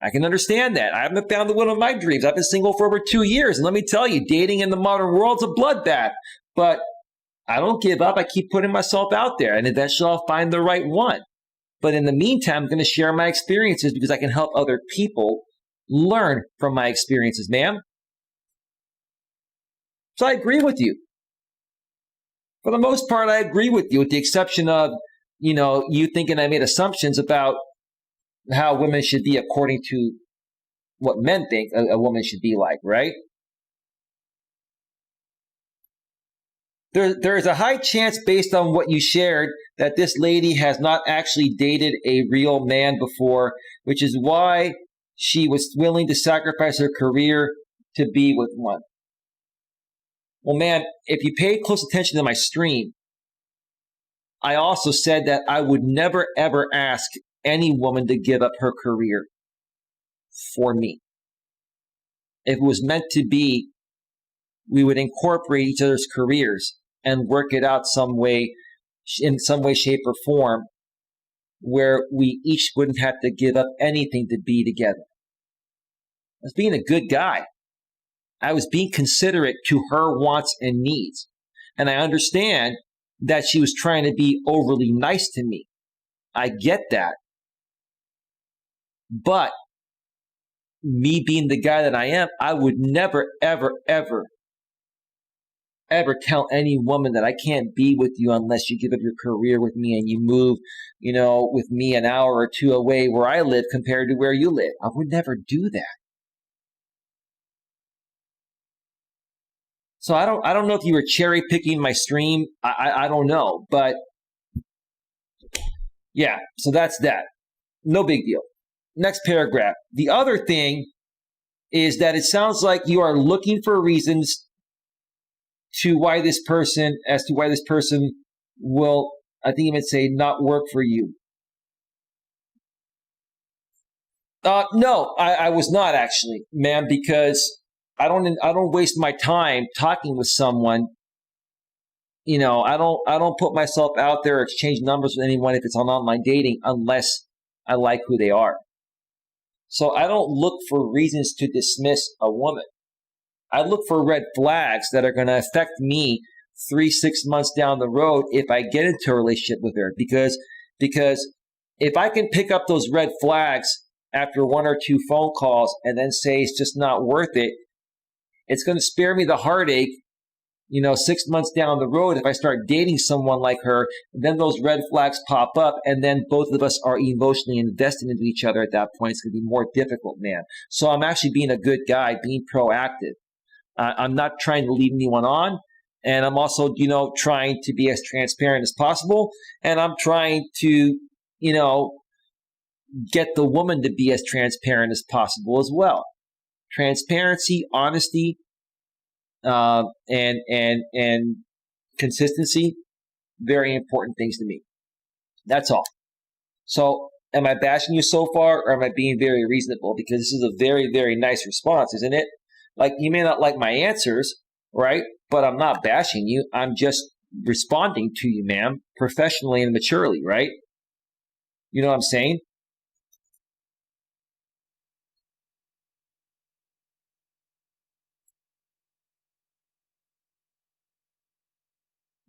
I can understand that. I haven't found the one of my dreams. I've been single for over 2 years. And let me tell you, dating in the modern world is a bloodbath. But I don't give up. I keep putting myself out there, and eventually I'll find the right one. But in the meantime, I'm going to share my experiences because I can help other people learn from my experiences, ma'am. So I agree with you. For the most part, I agree with you, with the exception of, you thinking I made assumptions about how women should be according to what men think a woman should be like, right? There is a high chance, based on what you shared, that this lady has not actually dated a real man before, which is why she was willing to sacrifice her career to be with one. Well, man, if you paid close attention to my stream, I also said that I would never, ever ask any woman to give up her career for me. If it was meant to be, we would incorporate each other's careers and work it out in some way, shape, or form, where we each wouldn't have to give up anything to be together. I was being a good guy. I was being considerate to her wants and needs. And I understand that she was trying to be overly nice to me. I get that. But me being the guy that I am, I would never, ever, ever tell any woman that I can't be with you unless you give up your career with me and you move, with me an hour or two away where I live compared to where you live. I would never do that. So I don't know if you were cherry picking my stream. I don't know, but yeah, so that's that. No big deal. Next paragraph. The other thing is that it sounds like you are looking for reasons as to why this person will, I think you might say, not work for you. No, I was not actually, ma'am, because I don't waste my time talking with someone. I don't put myself out there or exchange numbers with anyone if it's on online dating unless I like who they are. So I don't look for reasons to dismiss a woman. I look for red flags that are going to affect me 3-6 months down the road if I get into a relationship with her. Because if I can pick up those red flags after 1 or 2 phone calls and then say it's just not worth it, it's going to spare me the heartache, 6 months down the road if I start dating someone like her, then those red flags pop up and then both of us are emotionally invested into each other at that point. It's going to be more difficult, man. So I'm actually being a good guy, being proactive. I'm not trying to lead anyone on. And I'm also, trying to be as transparent as possible. And I'm trying to, get the woman to be as transparent as possible as well. Transparency, honesty, and consistency, very important things to me. That's all. So am I bashing you so far, or am I being very reasonable? Because this is a very, very nice response, isn't it? Like, you may not like my answers, right? But I'm not bashing you. I'm just responding to you, ma'am, professionally and maturely, right? You know what I'm saying?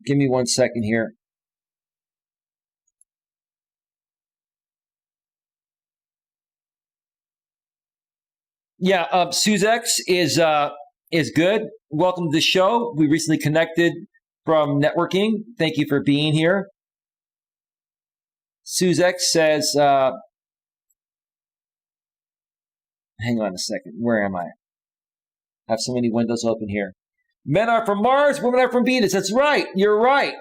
Give me 1 second here. Yeah, Suzex is good. Welcome to the show. We recently connected from networking. Thank you for being here. Suzex says, hang on a second. Where am I? I have so many windows open here. Men are from Mars, women are from Venus. That's right. You're right.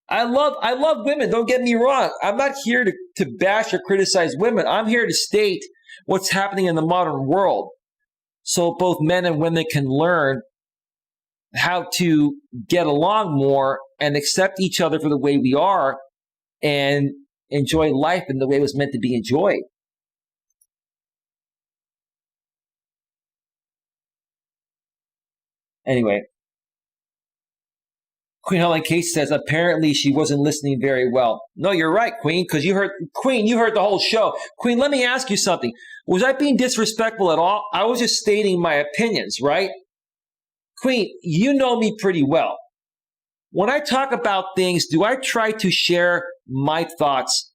I love women. Don't get me wrong. I'm not here to bash or criticize women. I'm here to state what's happening in the modern world, so both men and women can learn how to get along more and accept each other for the way we are, and enjoy life in the way it was meant to be enjoyed. Anyway, Queen Helen Case says, apparently she wasn't listening very well. No, you're right, Queen, because you heard the whole show. Queen, let me ask you something. Was I being disrespectful at all? I was just stating my opinions, right? Queen, you know me pretty well. When I talk about things, do I try to share my thoughts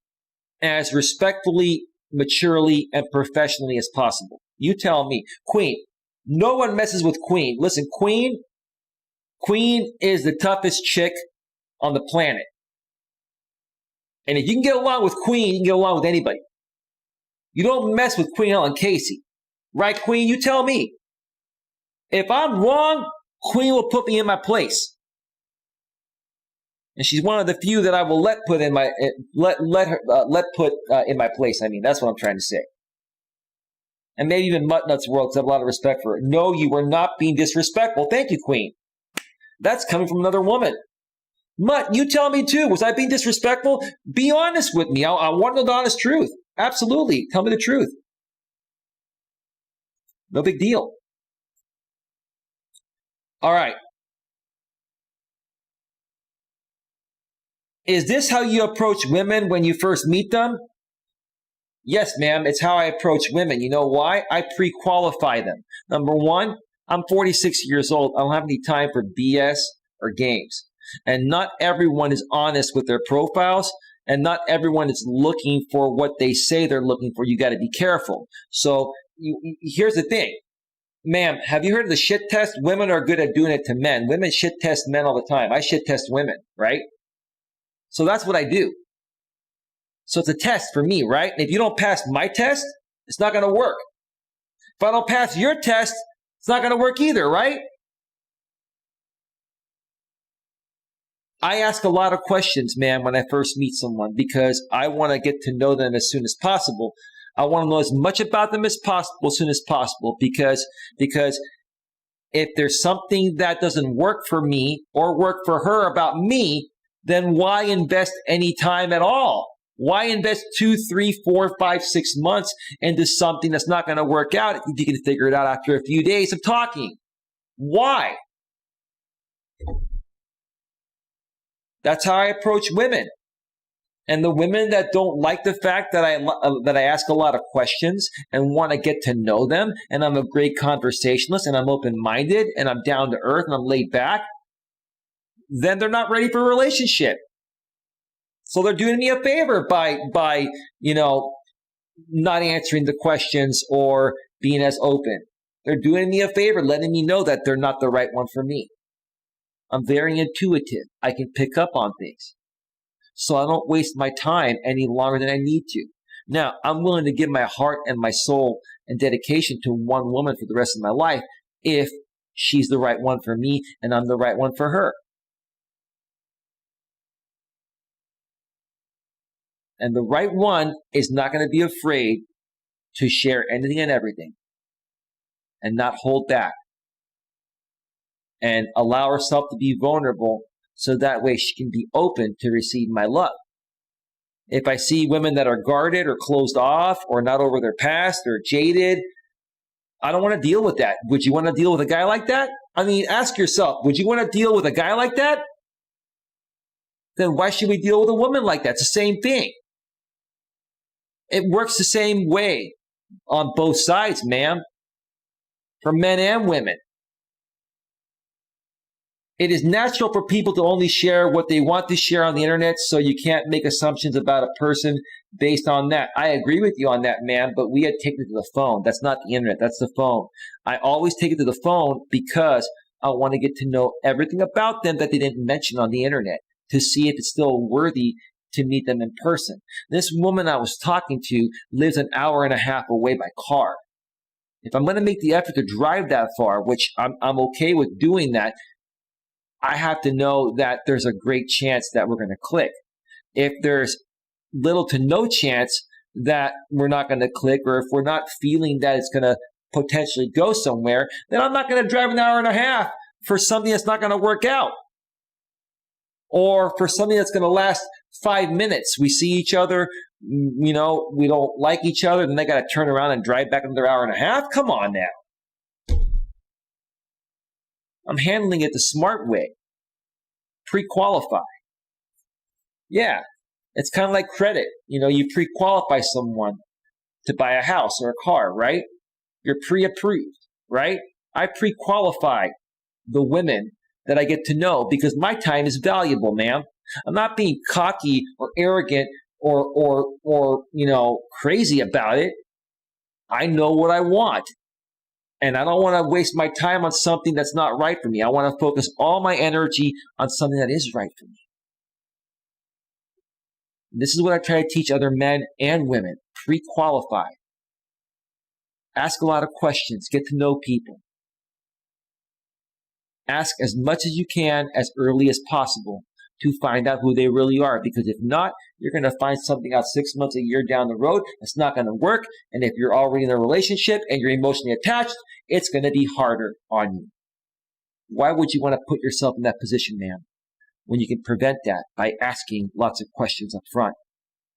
as respectfully, maturely, and professionally as possible? You tell me. Queen, no one messes with Queen. Listen, Queen is the toughest chick on the planet. And if you can get along with Queen, you can get along with anybody. You don't mess with Queen Helen Casey. Right, Queen? You tell me. If I'm wrong, Queen will put me in my place. And she's one of the few that I will let put in my place. I mean, that's what I'm trying to say. And maybe even Muttnuts World, because I have a lot of respect for her. No, you were not being disrespectful. Thank you, Queen. That's coming from another woman. Mutt, you tell me too. Was I being disrespectful? Be honest with me. I want to know the honest truth. Absolutely. Tell me the truth. No big deal. All right. Is this how you approach women when you first meet them? Yes, ma'am. It's how I approach women. You know why? I pre-qualify them. Number one, I'm 46 years old. I don't have any time for BS or games. And not everyone is honest with their profiles, and not everyone is looking for what they say they're looking for. You got to be careful. So here's the thing. Ma'am, have you heard of the shit test? Women are good at doing it to men. Women shit test men all the time. I shit test women, right? So that's what I do. So it's a test for me, right? And if you don't pass my test, it's not going to work. If I don't pass your test, it's not going to work either, right? I ask a lot of questions, man, when I first meet someone because I want to get to know them as soon as possible. I want to know as much about them as possible as soon as possible because if there's something that doesn't work for me or work for her about me, then why invest any time at all? Why invest 2, 3, 4, 5, 6 months into something that's not going to work out if you can figure it out after a few days of talking? Why? That's how I approach women. And the women that don't like the fact that I ask a lot of questions and want to get to know them, and I'm a great conversationalist, and I'm open-minded, and I'm down to earth, and I'm laid back, then they're not ready for a relationship. So they're doing me a favor by not answering the questions or being as open. They're doing me a favor, letting me know that they're not the right one for me. I'm very intuitive. I can pick up on things. So I don't waste my time any longer than I need to. Now, I'm willing to give my heart and my soul and dedication to one woman for the rest of my life if she's the right one for me and I'm the right one for her. And the right one is not going to be afraid to share anything and everything and not hold back and allow herself to be vulnerable so that way she can be open to receive my love. If I see women that are guarded or closed off or not over their past or jaded, I don't want to deal with that. Would you want to deal with a guy like that? I mean, ask yourself, would you want to deal with a guy like that? Then why should we deal with a woman like that? It's the same thing. It works the same way on both sides, ma'am, for men and women. It is natural for people to only share what they want to share on the internet, so you can't make assumptions about a person based on that. I agree with you on that, man, but we had taken it to the phone. That's not the internet. That's the phone. I always take it to the phone because I want to get to know everything about them that they didn't mention on the internet to see if it's still worthy to meet them in person. This woman I was talking to lives an hour and a half away by car. If I'm going to make the effort to drive that far, which I'm okay with doing that, I have to know that there's a great chance that we're going to click. If there's little to no chance that we're not going to click, or if we're not feeling that it's going to potentially go somewhere, then I'm not going to drive an hour and a half for something that's not going to work out. or for something that's going to last 5 minutes. We see each other, we don't like each other, then they got to turn around and drive back another hour and a half? Come on now. I'm handling it the smart way. Pre-qualify. Yeah, it's kind of like credit. You pre-qualify someone to buy a house or a car, right? You're pre-approved, right? I pre-qualify the women that I get to know because my time is valuable, man. I'm not being cocky or arrogant or crazy about it. I know what I want. And I don't want to waste my time on something that's not right for me. I want to focus all my energy on something that is right for me. This is what I try to teach other men and women. Pre-qualify. Ask a lot of questions. Get to know people. Ask as much as you can as early as possible to find out who they really are. Because if not, you're going to find something out 6 months, a year down the road that's not going to work. And if you're already in a relationship and you're emotionally attached, it's going to be harder on you. Why would you want to put yourself in that position, man, when you can prevent that by asking lots of questions up front?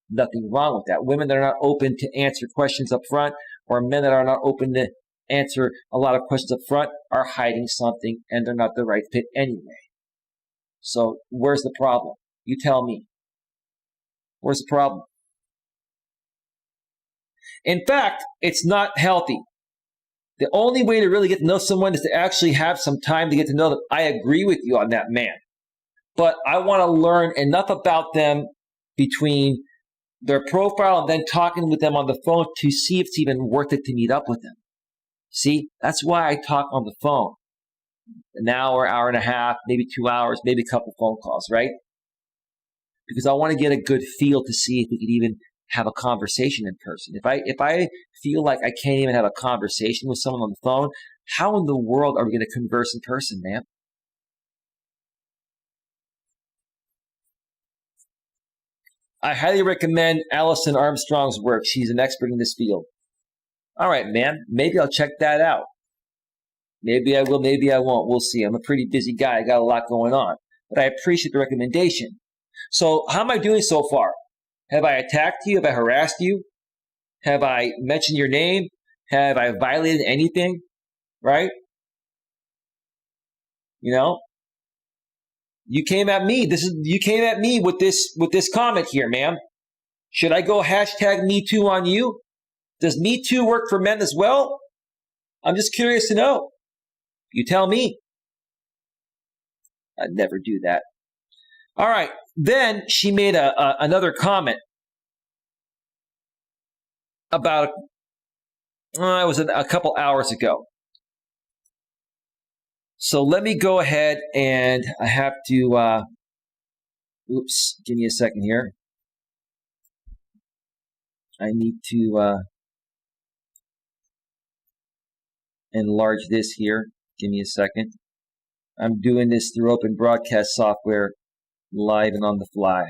Nothing wrong with that. Women that are not open to answer questions up front, or men that are not open to answer a lot of questions up front, are hiding something and they're not the right fit anyway. So where's the problem? You tell me. Where's the problem? In fact, it's not healthy. The only way to really get to know someone is to actually have some time to get to know them. I agree with you on that, man. But I want to learn enough about them between their profile and then talking with them on the phone to see if it's even worth it to meet up with them. See, that's why I talk on the phone. An hour, hour and a half, maybe 2 hours, maybe a couple phone calls, right? Because I want to get a good feel to see if we could even have a conversation in person. If I feel like I can't even have a conversation with someone on the phone, how in the world are we going to converse in person, man? I highly recommend Alison Armstrong's work. She's an expert in this field. All right, man. Maybe I'll check that out. Maybe I will, maybe I won't. We'll see. I'm a pretty busy guy. I got a lot going on. But I appreciate the recommendation. So how am I doing so far? Have I attacked you? Have I harassed you? Have I mentioned your name? Have I violated anything? Right? You came at me. You came at me with this comment here, man. Should I go hashtag Me Too on you? Does Me Too work for men as well? I'm just curious to know. You tell me. I'd never do that. All right. Then she made another comment about, it was a couple hours ago. So let me go ahead and I have to, give me a second here. I need to enlarge this here. Give me a second. I'm doing this through open broadcast software, live and on the fly.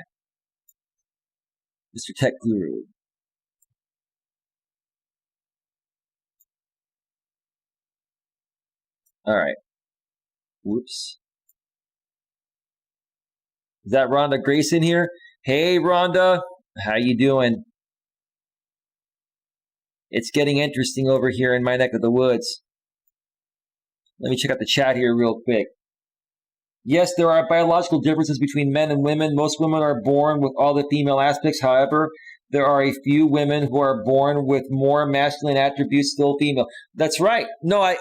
Mr. Tech Guru. All right. Whoops. Is that Rhonda Grayson here? Hey, Rhonda. How you doing? It's getting interesting over here in my neck of the woods. Let me check out the chat here real quick. Yes, there are biological differences between men and women. Most women are born with all the female aspects. However, there are a few women who are born with more masculine attributes, still female. That's right. No, I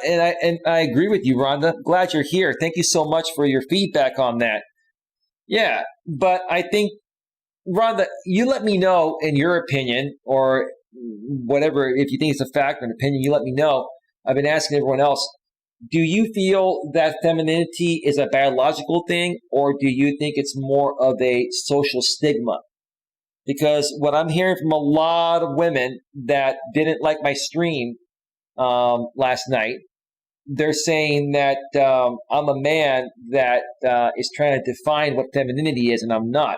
agree with you, Rhonda. Glad you're here. Thank you so much for your feedback on that. Yeah, but I think, Rhonda, you let me know in your opinion, or whatever, if you think it's a fact or an opinion, you let me know. I've been asking everyone else. Do you feel that femininity is a biological thing, or do you think it's more of a social stigma? Because what I'm hearing from a lot of women that didn't like my stream last night, they're saying that I'm a man that is trying to define what femininity is, and I'm not.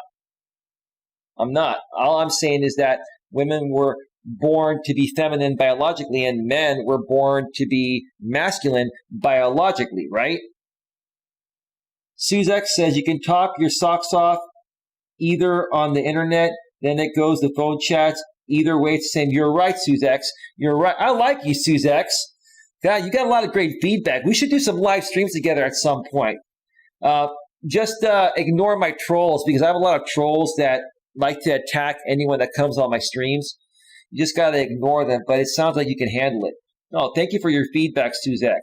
I'm not. All I'm saying is that women were born to be feminine biologically, and men were born to be masculine biologically, right? Suzek says you can talk your socks off either on the internet, then it goes to phone chats. Either way, it's the same. You're right, Suzex. You're right. I like you, Suzex. God, you got a lot of great feedback. We should do some live streams together at some point. Just ignore my trolls, because I have a lot of trolls that like to attack anyone that comes on my streams. You just got to ignore them, but it sounds like you can handle it. Oh, thank you for your feedback, Suzex.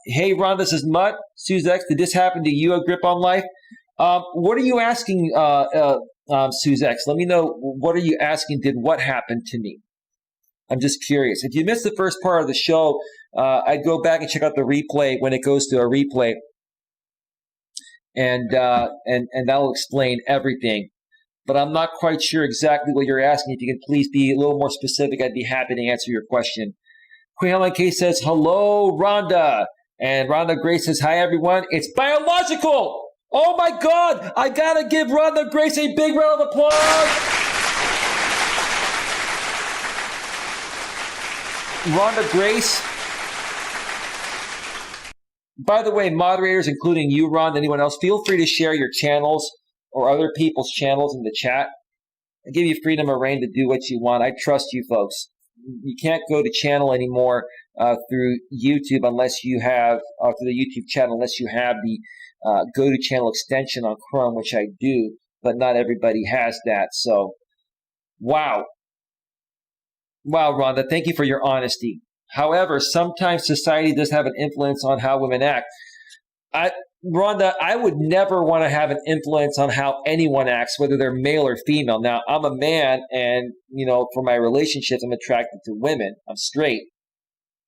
Hey, Ron, this is Mutt. Suzex, did this happen to you, a grip on life? What are you asking, Suzex? Let me know, what are you asking? Did what happen to me? I'm just curious. If you missed the first part of the show, I'd go back and check out the replay when it goes to a replay. And that'll explain everything. But I'm not quite sure exactly what you're asking. If you can please be a little more specific, I'd be happy to answer your question. Queen Helen K says, hello, Rhonda. And Rhonda Grace says, hi, everyone. It's biological. Oh, my God. I got to give Rhonda Grace a big round of applause. Rhonda Grace. By the way, moderators, including you, Ron, anyone else, feel free to share your channels or other people's channels in the chat. I give you freedom of reign to do what you want. I trust you folks. You can't go to channel anymore through YouTube unless you have, through the YouTube channel, unless you have the go to channel extension on Chrome, which I do, but not everybody has that. So, wow. Wow, Rhonda, thank you for your honesty. However, sometimes society does have an influence on how women act. Rhonda, I would never want to have an influence on how anyone acts, whether they're male or female. Now, I'm a man, and, for my relationships, I'm attracted to women. I'm straight.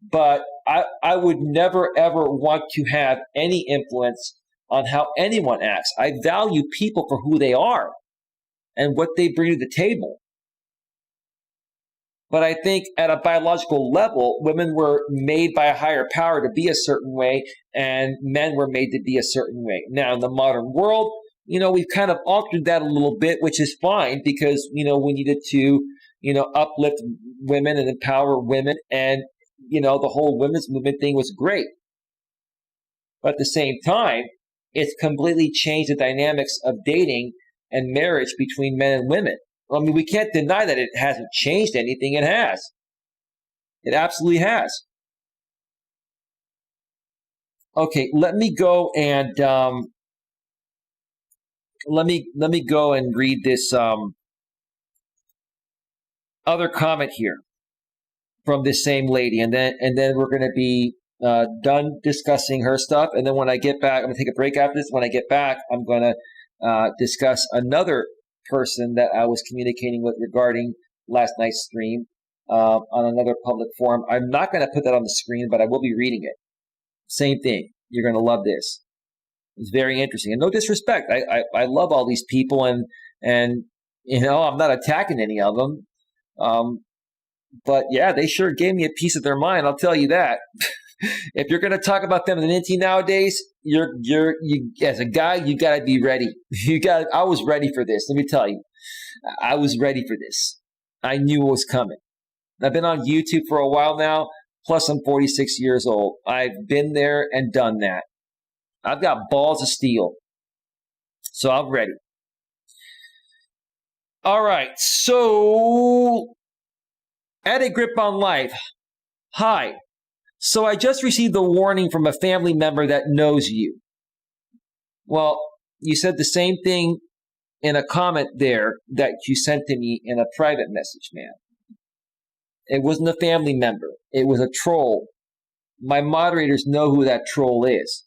But I would never, ever want to have any influence on how anyone acts. I value people for who they are and what they bring to the table. But I think at a biological level, women were made by a higher power to be a certain way, and men were made to be a certain way. Now, in the modern world, we've kind of altered that a little bit, which is fine, because, we needed to, uplift women and empower women. And, the whole women's movement thing was great. But at the same time, it's completely changed the dynamics of dating and marriage between men and women. I mean, we can't deny that it hasn't changed anything. It has. It absolutely has. Okay, let me go and let me go and read this other comment here from this same lady, and then we're going to be done discussing her stuff. And then when I get back, I'm going to take a break after this. When I get back, I'm going to discuss another person that I was communicating with regarding last night's stream on another public forum. I'm not going to put that on the screen, but I will be reading it. Same thing. You're going to love this. It's very interesting. And no disrespect. I love all these people, and I'm not attacking any of them. But yeah, they sure gave me a piece of their mind. I'll tell you that. If you're going to talk about femininity nowadays, you as a guy, you got to be ready. I was ready for this. Let me tell you, I was ready for this. I knew it was coming. I've been on YouTube for a while now. Plus, I'm 46 years old. I've been there and done that. I've got balls of steel. So I'm ready. All right. So, at a grip on life. Hi. So I just received a warning from a family member that knows you. Well, you said the same thing in a comment there that you sent to me in a private message, man. It wasn't a family member. It was a troll. My moderators know who that troll is.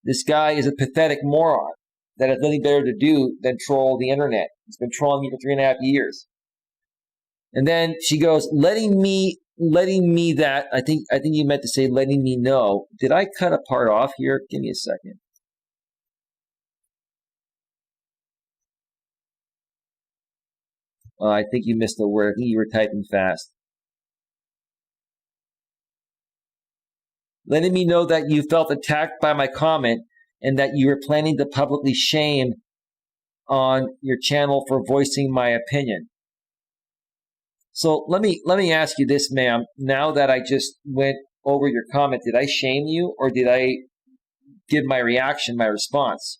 This guy is a pathetic moron that has nothing better to do than troll the internet. He's been trolling me for 3.5 years. And then she goes, letting me that, I think you meant to say letting me know. Did I cut a part off here? Give me a second. I think you missed a word. I think you were typing fast. Letting me know that you felt attacked by my comment and that you were planning to publicly shame on your channel for voicing my opinion. So let me ask you this, ma'am. Now that I just went over your comment, did I shame you, or did I give my reaction, my response.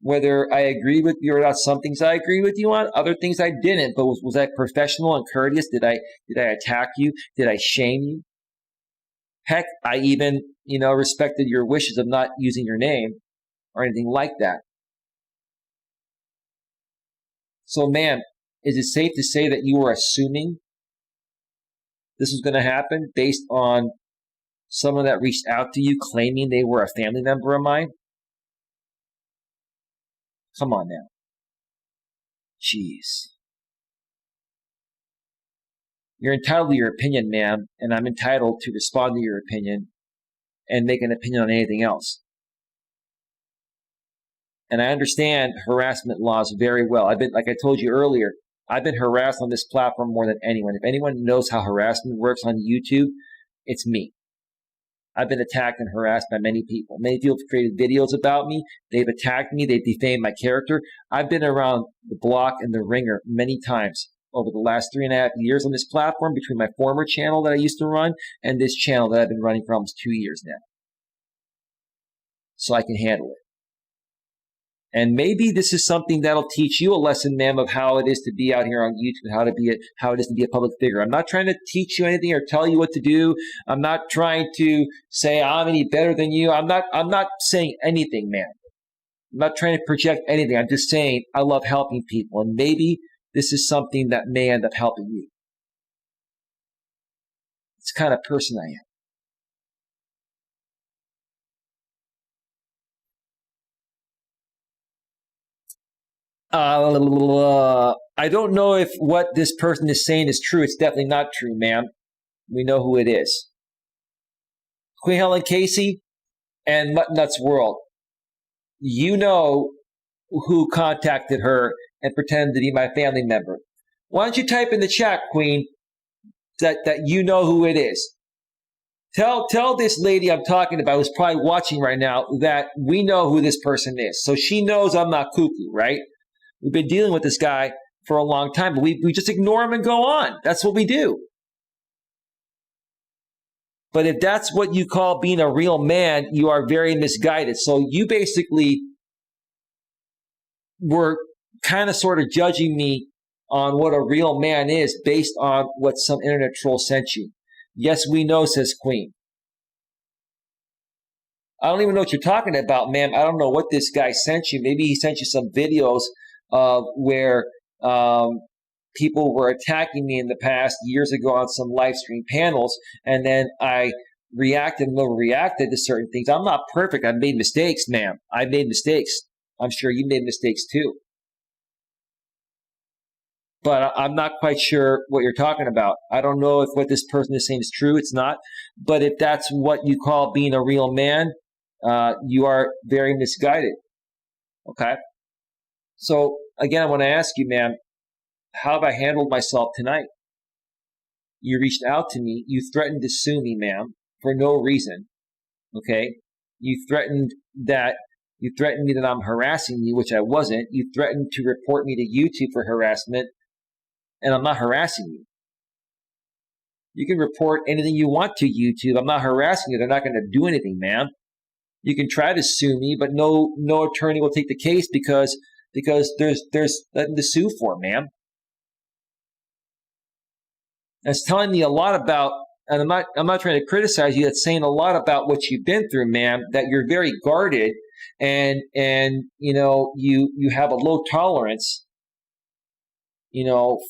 Whether I agree with you or not, some things I agree with you on, other things I didn't. But was I professional and courteous? Did I attack you? Did I shame you? Heck, I even, respected your wishes of not using your name or anything like that. So, ma'am, is it safe to say that you were assuming this was going to happen based on someone that reached out to you claiming they were a family member of mine? Come on now. Jeez. You're entitled to your opinion, ma'am, and I'm entitled to respond to your opinion and make an opinion on anything else. And I understand harassment laws very well. Like I told you earlier, I've been harassed on this platform more than anyone. If anyone knows how harassment works on YouTube, it's me. I've been attacked and harassed by many people. Many people have created videos about me. They've attacked me. They've defamed my character. I've been around the block and the ringer many times over the last 3.5 years on this platform, between my former channel that I used to run and this channel that I've been running for almost 2 years now. So I can handle it. And maybe this is something that'll teach you a lesson, ma'am, of how it is to be out here on YouTube, how it is to be a public figure. I'm not trying to teach you anything or tell you what to do. I'm not trying to say I'm any better than you. I'm not saying anything, ma'am. I'm not trying to project anything. I'm just saying I love helping people, and maybe this is something that may end up helping you. It's the kind of person I am. I don't know if what this person is saying is true. It's definitely not true, ma'am. We know who it is. Queen Helen Casey and Muttnuts World. You know who contacted her and pretended to be my family member. Why don't you type in the chat, Queen, that you know who it is? Tell this lady I'm talking about, who's probably watching right now, that we know who this person is. So she knows I'm not cuckoo, right? We've been dealing with this guy for a long time, but we just ignore him and go on. That's what we do. But if that's what you call being a real man, you are very misguided. So you basically were kind of sort of judging me on what a real man is based on what some internet troll sent you. Yes, we know, says Queen. I don't even know what you're talking about, ma'am. I don't know what this guy sent you. Maybe he sent you some videos where people were attacking me in the past years ago on some live stream panels, and then I reacted and overreacted to certain things. I'm not perfect. I've made mistakes, ma'am. I've made mistakes. I'm sure you made mistakes too. But I'm not quite sure what you're talking about. I don't know if what this person is saying is true. It's not. But if that's what you call being a real man, you are very misguided. Okay? So, again, I want to ask you, ma'am, how have I handled myself tonight? You reached out to me. You threatened to sue me, ma'am, for no reason. Okay? You threatened me that I'm harassing you, which I wasn't. You threatened to report me to YouTube for harassment, and I'm not harassing you. You can report anything you want to YouTube. I'm not harassing you. They're not going to do anything, ma'am. You can try to sue me, but no attornay will take the case because there's nothing to sue for, ma'am. That's telling me a lot about, and I'm not trying to criticize you. That's saying a lot about what you've been through, ma'am. That you're very guarded, and you have a low tolerance,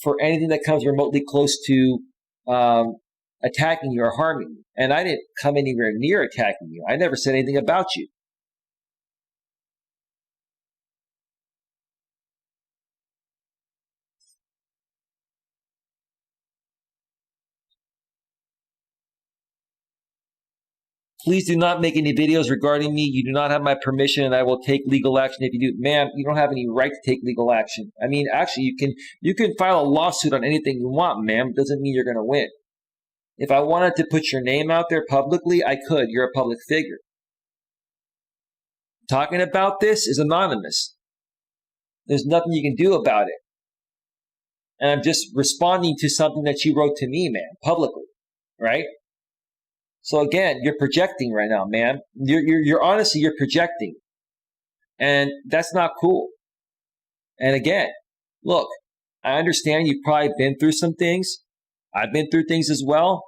for anything that comes remotely close to attacking you or harming you. And I didn't come anywhere near attacking you. I never said anything about you. Please do not make any videos regarding me. You do not have my permission, and I will take legal action if you do. Ma'am, you don't have any right to take legal action. I mean, actually, you can file a lawsuit on anything you want, ma'am. It doesn't mean you're going to win. If I wanted to put your name out there publicly, I could. You're a public figure. Talking about this is anonymous. There's nothing you can do about it. And I'm just responding to something that you wrote to me, ma'am, publicly, right? So again, you're projecting right now, man. You're honestly, you're projecting. And that's not cool. And again, look, I understand you've probably been through some things. I've been through things as well.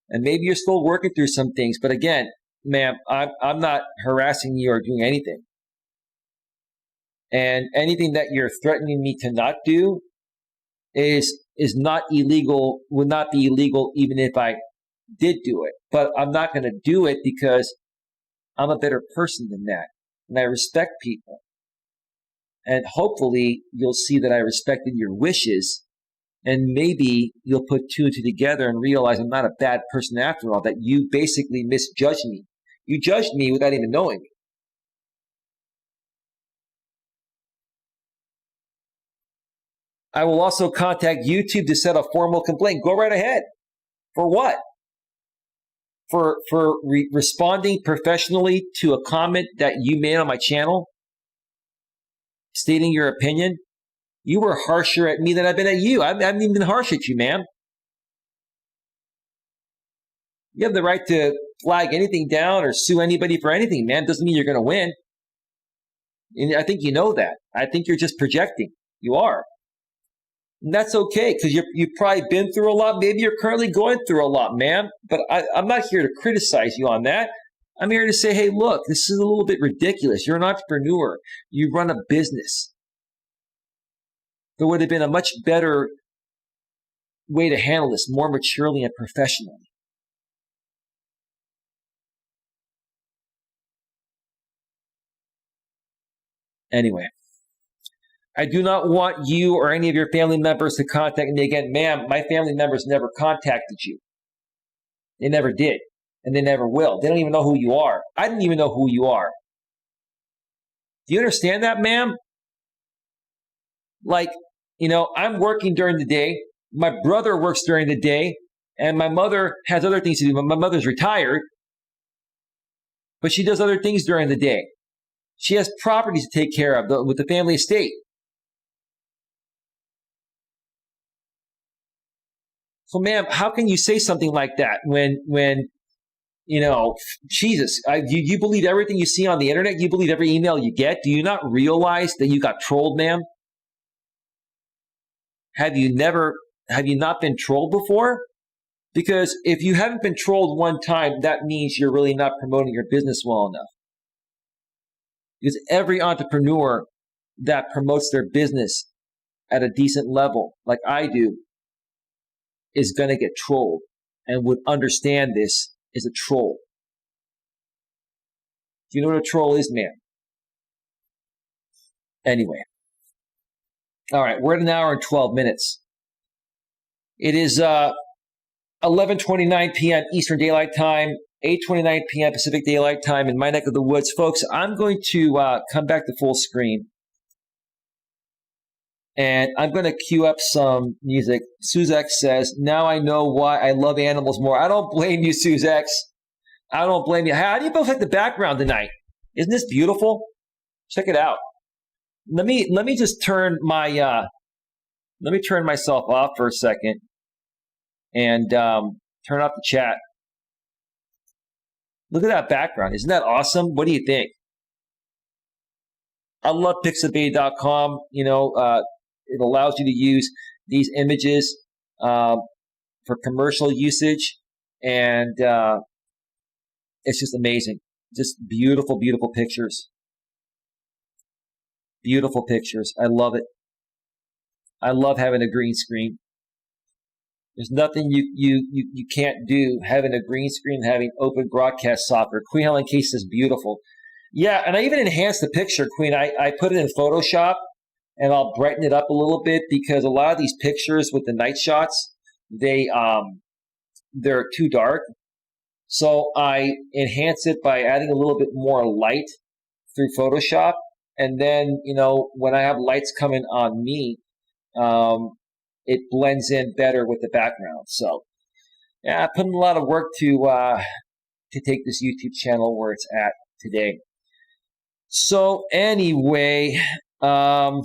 And maybe you're still working through some things. But again, ma'am, I'm not harassing you or doing anything. And anything that you're threatening me to not do is not illegal, would not be illegal even if I did do it. But I'm not going to do it because I'm a better person than that. And I respect people. And hopefully you'll see that I respected your wishes. And maybe you'll put two and two together and realize I'm not a bad person after all, that you basically misjudged me. You judged me without even knowing me. I will also contact YouTube to set a formal complaint. Go right ahead. For what? For responding professionally to a comment that you made on my channel, stating your opinion. You were harsher at me than I've been at you. I haven't even been harsh at you, ma'am. You have the right to flag anything down or sue anybody for anything, man. Doesn't mean you're going to win. And I think you know that. I think you're just projecting. You are. And that's okay, because you've probably been through a lot. Maybe you're currently going through a lot, ma'am. But I'm not here to criticize you on that. I'm here to say, hey, look, this is a little bit ridiculous. You're an entrepreneur. You run a business. There would have been a much better way to handle this, more maturely and professionally. Anyway, I do not want you or any of your family members to contact me again. Ma'am, my family members never contacted you. They never did, and they never will. They don't even know who you are. I didn't even know who you are. Do you understand that, ma'am? Like, you know, I'm working during the day. My brother works during the day, and my mother has other things to do. My mother's retired, but she does other things during the day. She has properties to take care of with the family estate. So, ma'am, how can you say something like that when you know, Jesus, you believe everything you see on the internet? You believe every email you get? Do you not realize that you got trolled, ma'am? Have you not been trolled before? Because if you haven't been trolled one time, that means you're really not promoting your business well enough. Because every entrepreneur that promotes their business at a decent level, like I do, is going to get trolled and would understand this is a troll. Do you know what a troll is, man? Anyway. All right, we're at an hour and 12 minutes. It is 11:29 p.m. Eastern Daylight Time, 8:29 p.m. Pacific Daylight Time in my neck of the woods. Folks, I'm going to come back to full screen. And I'm going to cue up some music. Suzek says, now I know why I love animals more. I don't blame you, Suzek. I don't blame you. How do you both like the background tonight? Isn't this beautiful? Check it out. Let me just turn my let me turn myself off for a second and turn off the chat. Look at that background. Isn't that awesome? What do you think? I love pixabay.com. You know, it allows you to use these images for commercial usage, and it's just amazing. Just beautiful, beautiful pictures. Beautiful pictures. I love it. I love having a green screen. There's nothing you can't do having a green screen, having open broadcast software. Queen Helen Case is beautiful. Yeah, and I even enhanced the picture, Queen. I put it in Photoshop, and I'll brighten it up a little bit because a lot of these pictures with the night shots, they're too dark. So I enhance it by adding a little bit more light through Photoshop. And then, you know, when I have lights coming on me, it blends in better with the background. So, yeah, I put in a lot of work to take this YouTube channel where it's at today. So anyway, let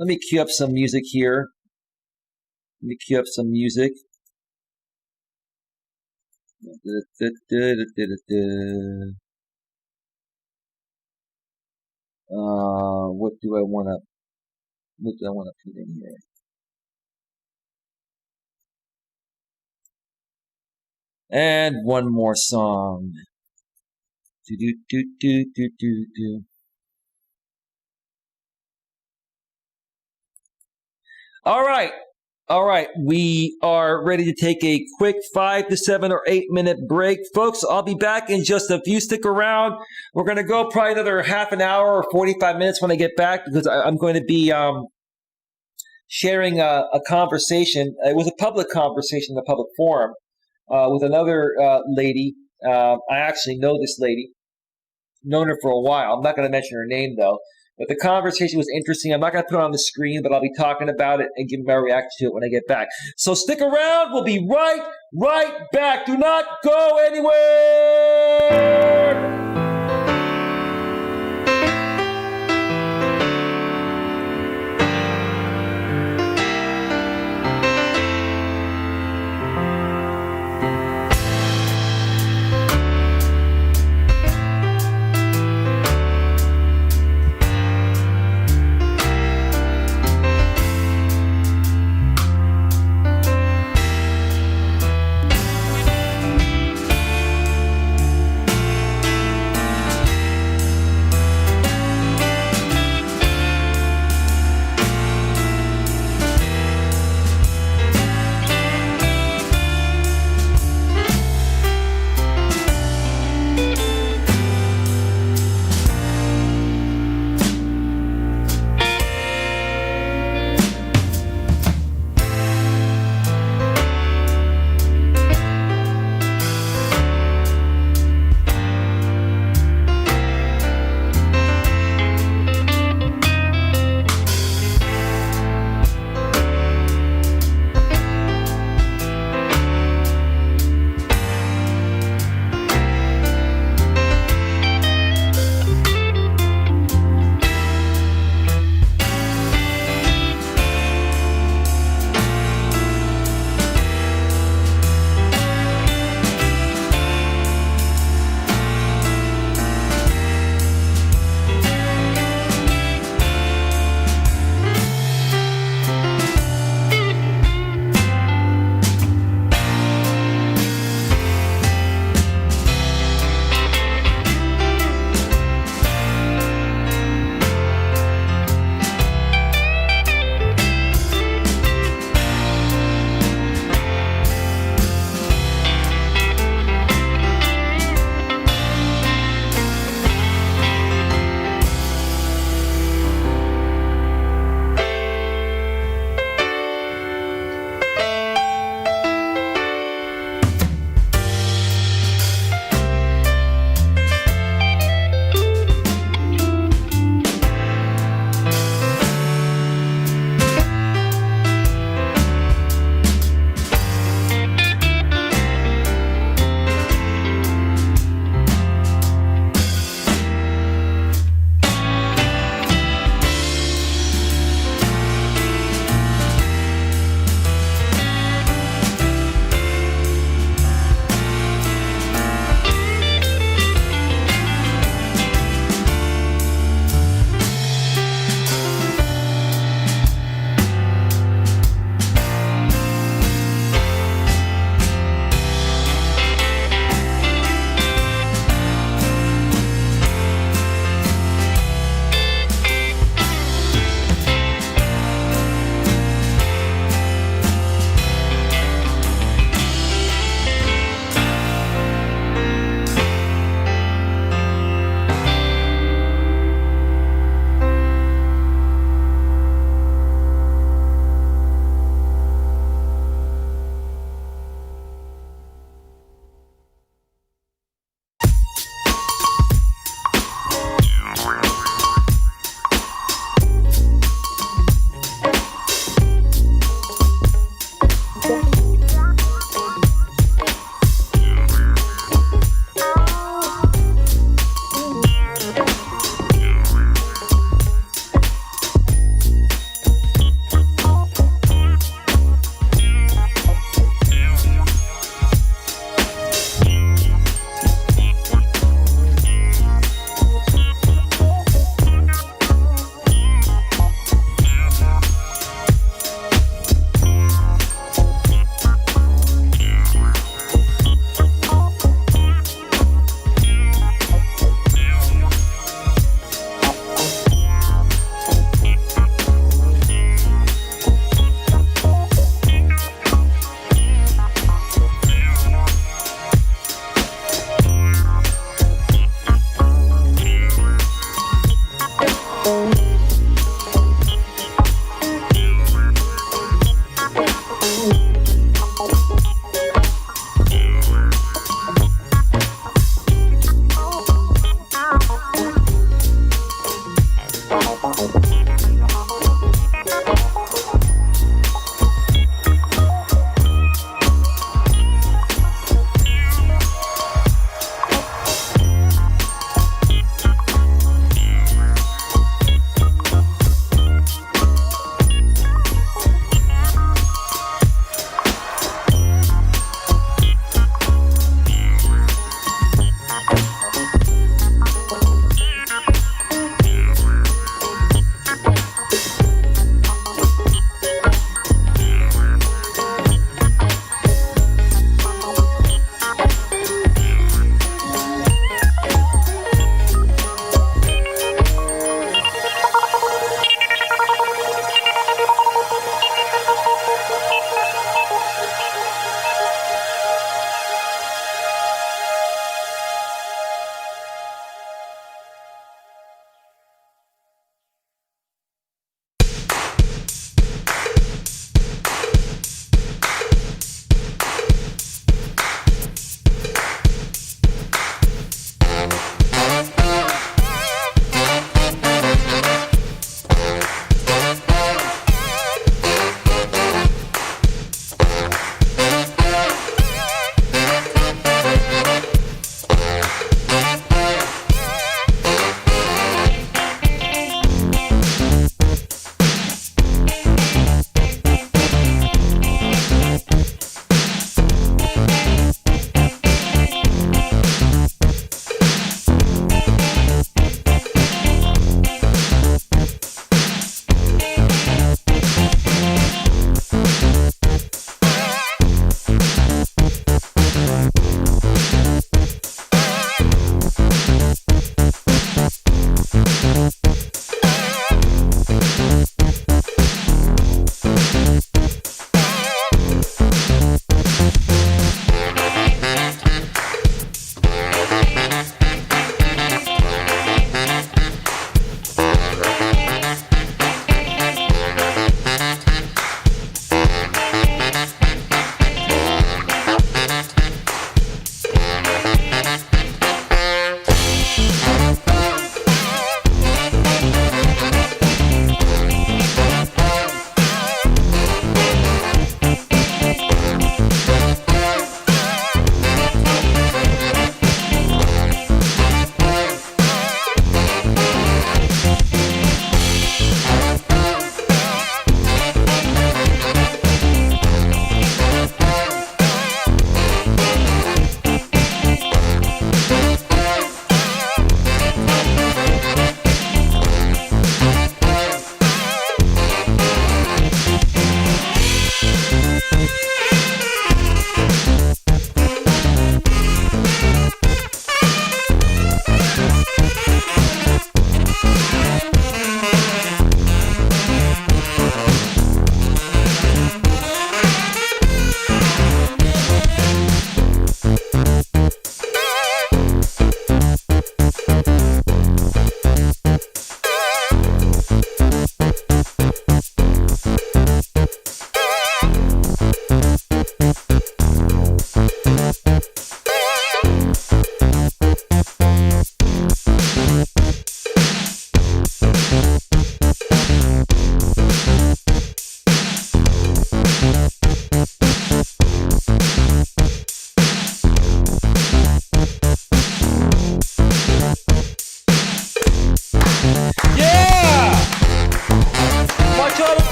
me cue up some music here. Let me cue up some music. What do I want to put in here? And one more song. All right. We are ready to take a quick 5 to 7 or 8 minute break. Folks, I'll be back in just a few. Stick around. We're going to go probably another half an hour or 45 minutes when I get back, because I'm going to be sharing a conversation. It was a public conversation in a public forum with another lady. I actually know this lady. Known her for a while. I'm not going to mention her name, though. But the conversation was interesting. I'm not going to put it on the screen, but I'll be talking about it and giving my reaction to it when I get back. So stick around. We'll be right back. Do not go anywhere.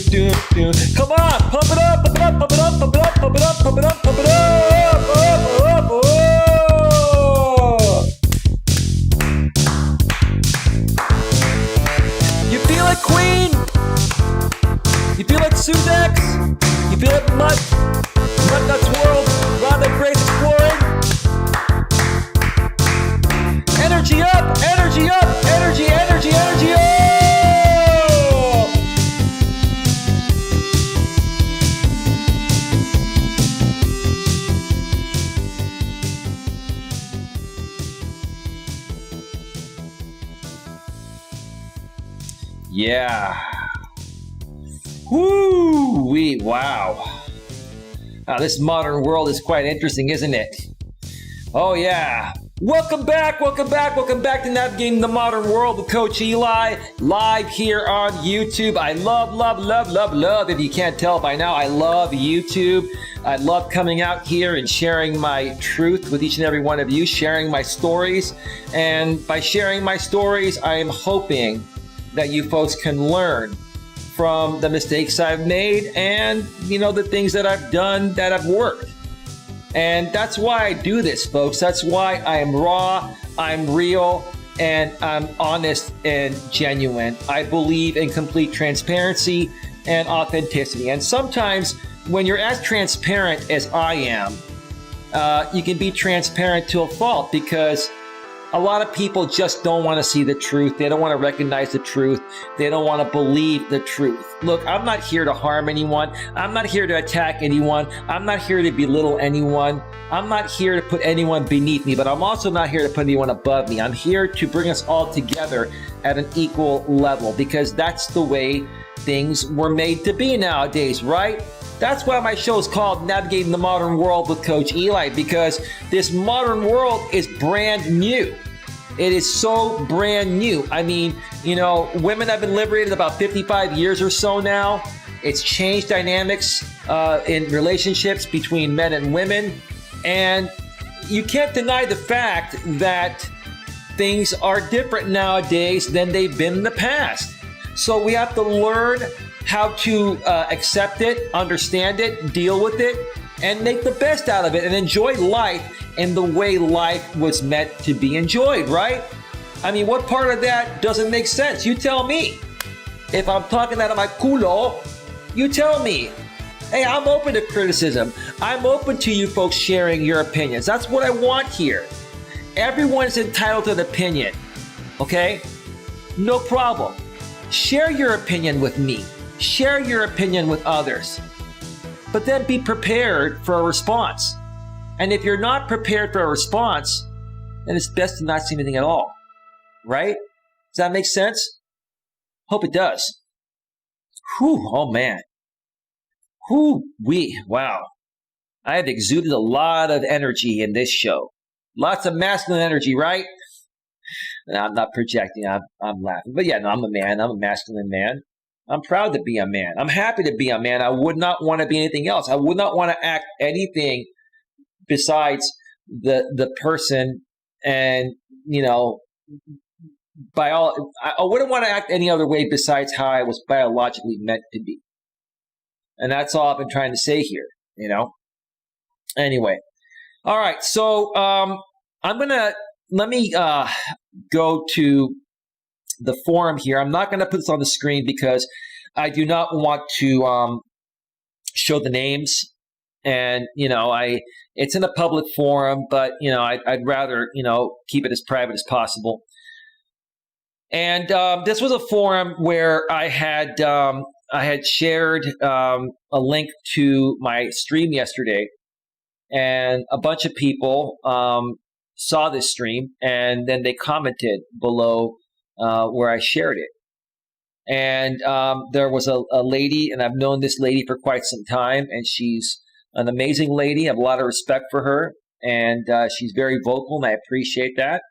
Come on, pump it up, pump it up, pump it up, pump it up, pump it up, pump it up, pump it up, You feel it, Queen? You feel like Sudex? You feel like Nuts World? Rhonda Grace Exploring? Energy up, energy up, energy, energy, energy up! Yeah. Woo-wee, wow. This modern world is quite interesting, isn't it? Oh, yeah. Welcome back to Navigating the Modern World with Coach Eli, live here on YouTube. I love, if you can't tell by now, I love YouTube. I love coming out here and sharing my truth with each and every one of you, sharing my stories. And by sharing my stories, I am hoping that you folks can learn from the mistakes I've made and, the things that I've done that have worked. And that's why I do this, folks. That's why I am raw, I'm real, and I'm honest and genuine. I believe in complete transparency and authenticity. And sometimes when you're as transparent as I am, you can be transparent to a fault, because a lot of people just don't want to see the truth. They don't want to recognize the truth. They don't want to believe the truth. Look, I'm not here to harm anyone. I'm not here to attack anyone. I'm not here to belittle anyone. I'm not here to put anyone beneath me, but I'm also not here to put anyone above me. I'm here to bring us all together at an equal level, because that's the way things were made to be nowadays, right? That's why my show is called Navigating the Modern World with Coach Eli, because this modern world is brand new. It is so brand new. I mean, women have been liberated about 55 years or so now. It's changed dynamics in relationships between men and women. And you can't deny the fact that things are different nowadays than they've been in the past. So we have to learn how to accept it, understand it, deal with it, and make the best out of it and enjoy life in the way life was meant to be enjoyed, right? I mean, what part of that doesn't make sense? You tell me. If I'm talking out of my culo, you tell me. Hey, I'm open to criticism. I'm open to you folks sharing your opinions. That's what I want here. Everyone's entitled to an opinion, okay? No problem. Share your opinion with me. Share your opinion with others, but then be prepared for a response. And if you're not prepared for a response, then it's best to not say anything at all, right? Does that make sense? Hope it does. Whew, oh man. Wow. I have exuded a lot of energy in this show. Lots of masculine energy, right? I'm not projecting, I'm laughing. But yeah, no, I'm a man, I'm a masculine man. I'm proud to be a man. I'm happy to be a man. I would not want to be anything else. I would not want to act anything besides the person. And, I wouldn't want to act any other way besides how I was biologically meant to be. And that's all I've been trying to say here, Anyway. All right. So let me go to the forum here. I'm not going to put this on the screen because I do not want to show the names, and it's in a public forum, but I'd rather keep it as private as possible. And this was a forum where I had shared a link to my stream yesterday, and a bunch of people saw this stream, and then they commented below where I shared it. And there was a lady, and I've known this lady for quite some time, and she's an amazing lady. I have a lot of respect for her, and she's very vocal, and I appreciate that.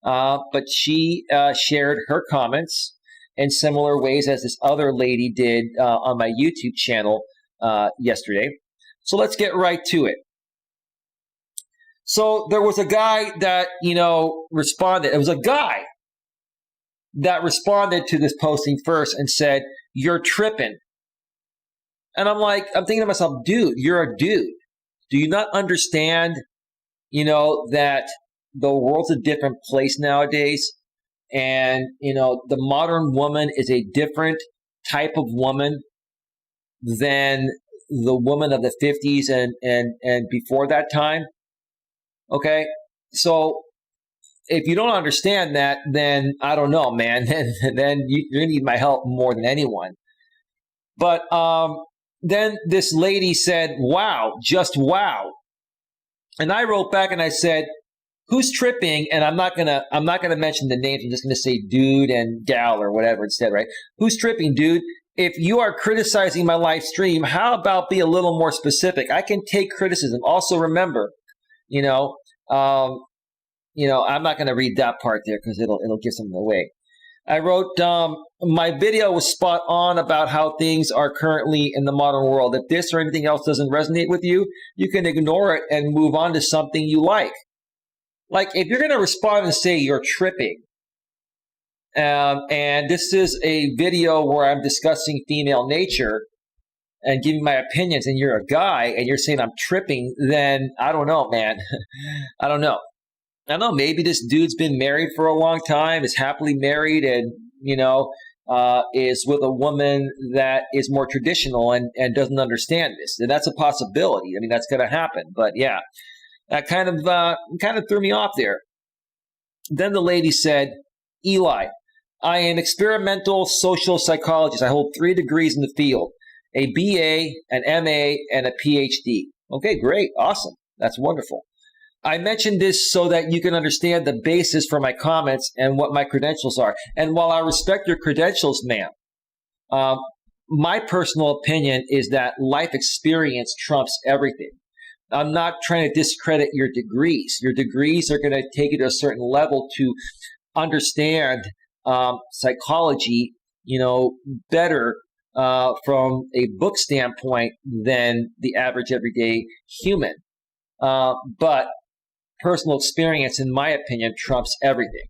But she shared her comments in similar ways as this other lady did on my YouTube channel yesterday. So let's get right to it. So there was a guy that, responded. It was a guy that responded to this posting first and said, "You're tripping. And I'm thinking to myself, dude, you're a dude. Do you not understand, that the world's a different place nowadays? And, the modern woman is a different type of woman than the woman of the 50s and before that time. Okay. So if you don't understand that, then I don't know, man, then you need my help more than anyone. But, then this lady said, wow, just wow. And I wrote back and I said, who's tripping? And I'm not gonna mention the names. I'm just gonna say dude and gal or whatever instead, right? Who's tripping, dude? If you are criticizing my live stream, how about be a little more specific? I can take criticism. Also remember, I'm not gonna read that part there because it'll give something away. I wrote, my video was spot on about how things are currently in the modern world. If this or anything else doesn't resonate with you, you can ignore it and move on to something you like. Like, if you're going to respond and say you're tripping, and this is a video where I'm discussing female nature and giving my opinions, and you're a guy and you're saying I'm tripping, then I don't know, man. I don't know. Maybe this dude's been married for a long time, is happily married, and, is with a woman that is more traditional and doesn't understand this. And that's a possibility. I mean, that's going to happen. But yeah, that kind of threw me off there. Then the lady said, Eli, I am experimental social psychologist. I hold 3 degrees in the field, a BA, an MA, and a PhD. Okay, great. Awesome. That's wonderful. I mentioned this so that you can understand the basis for my comments and what my credentials are. And while I respect your credentials, ma'am, my personal opinion is that life experience trumps everything. I'm not trying to discredit your degrees. Your degrees are going to take you to a certain level to understand psychology, better from a book standpoint than the average everyday human. But personal experience, in my opinion, trumps everything.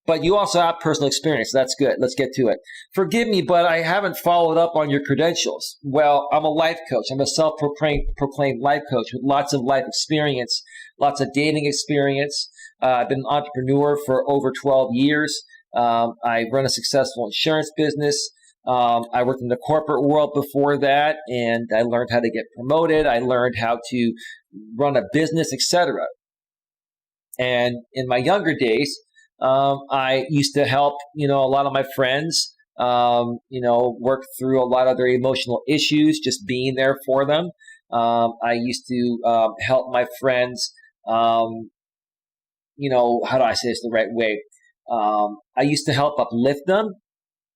But you also have personal experience. That's good. Let's get to it. Forgive me, but I haven't followed up on your credentials. Well, I'm a life coach. I'm a self-proclaimed life coach with lots of life experience, lots of dating experience. I've been an entrepreneur for over 12 years. I run a successful insurance business. I worked in the corporate world before that, and I learned how to get promoted. I learned how to run a business, etc. And in my younger days, I used to help, a lot of my friends, work through a lot of their emotional issues, just being there for them. I used to help my friends, how do I say this the right way? I used to help uplift them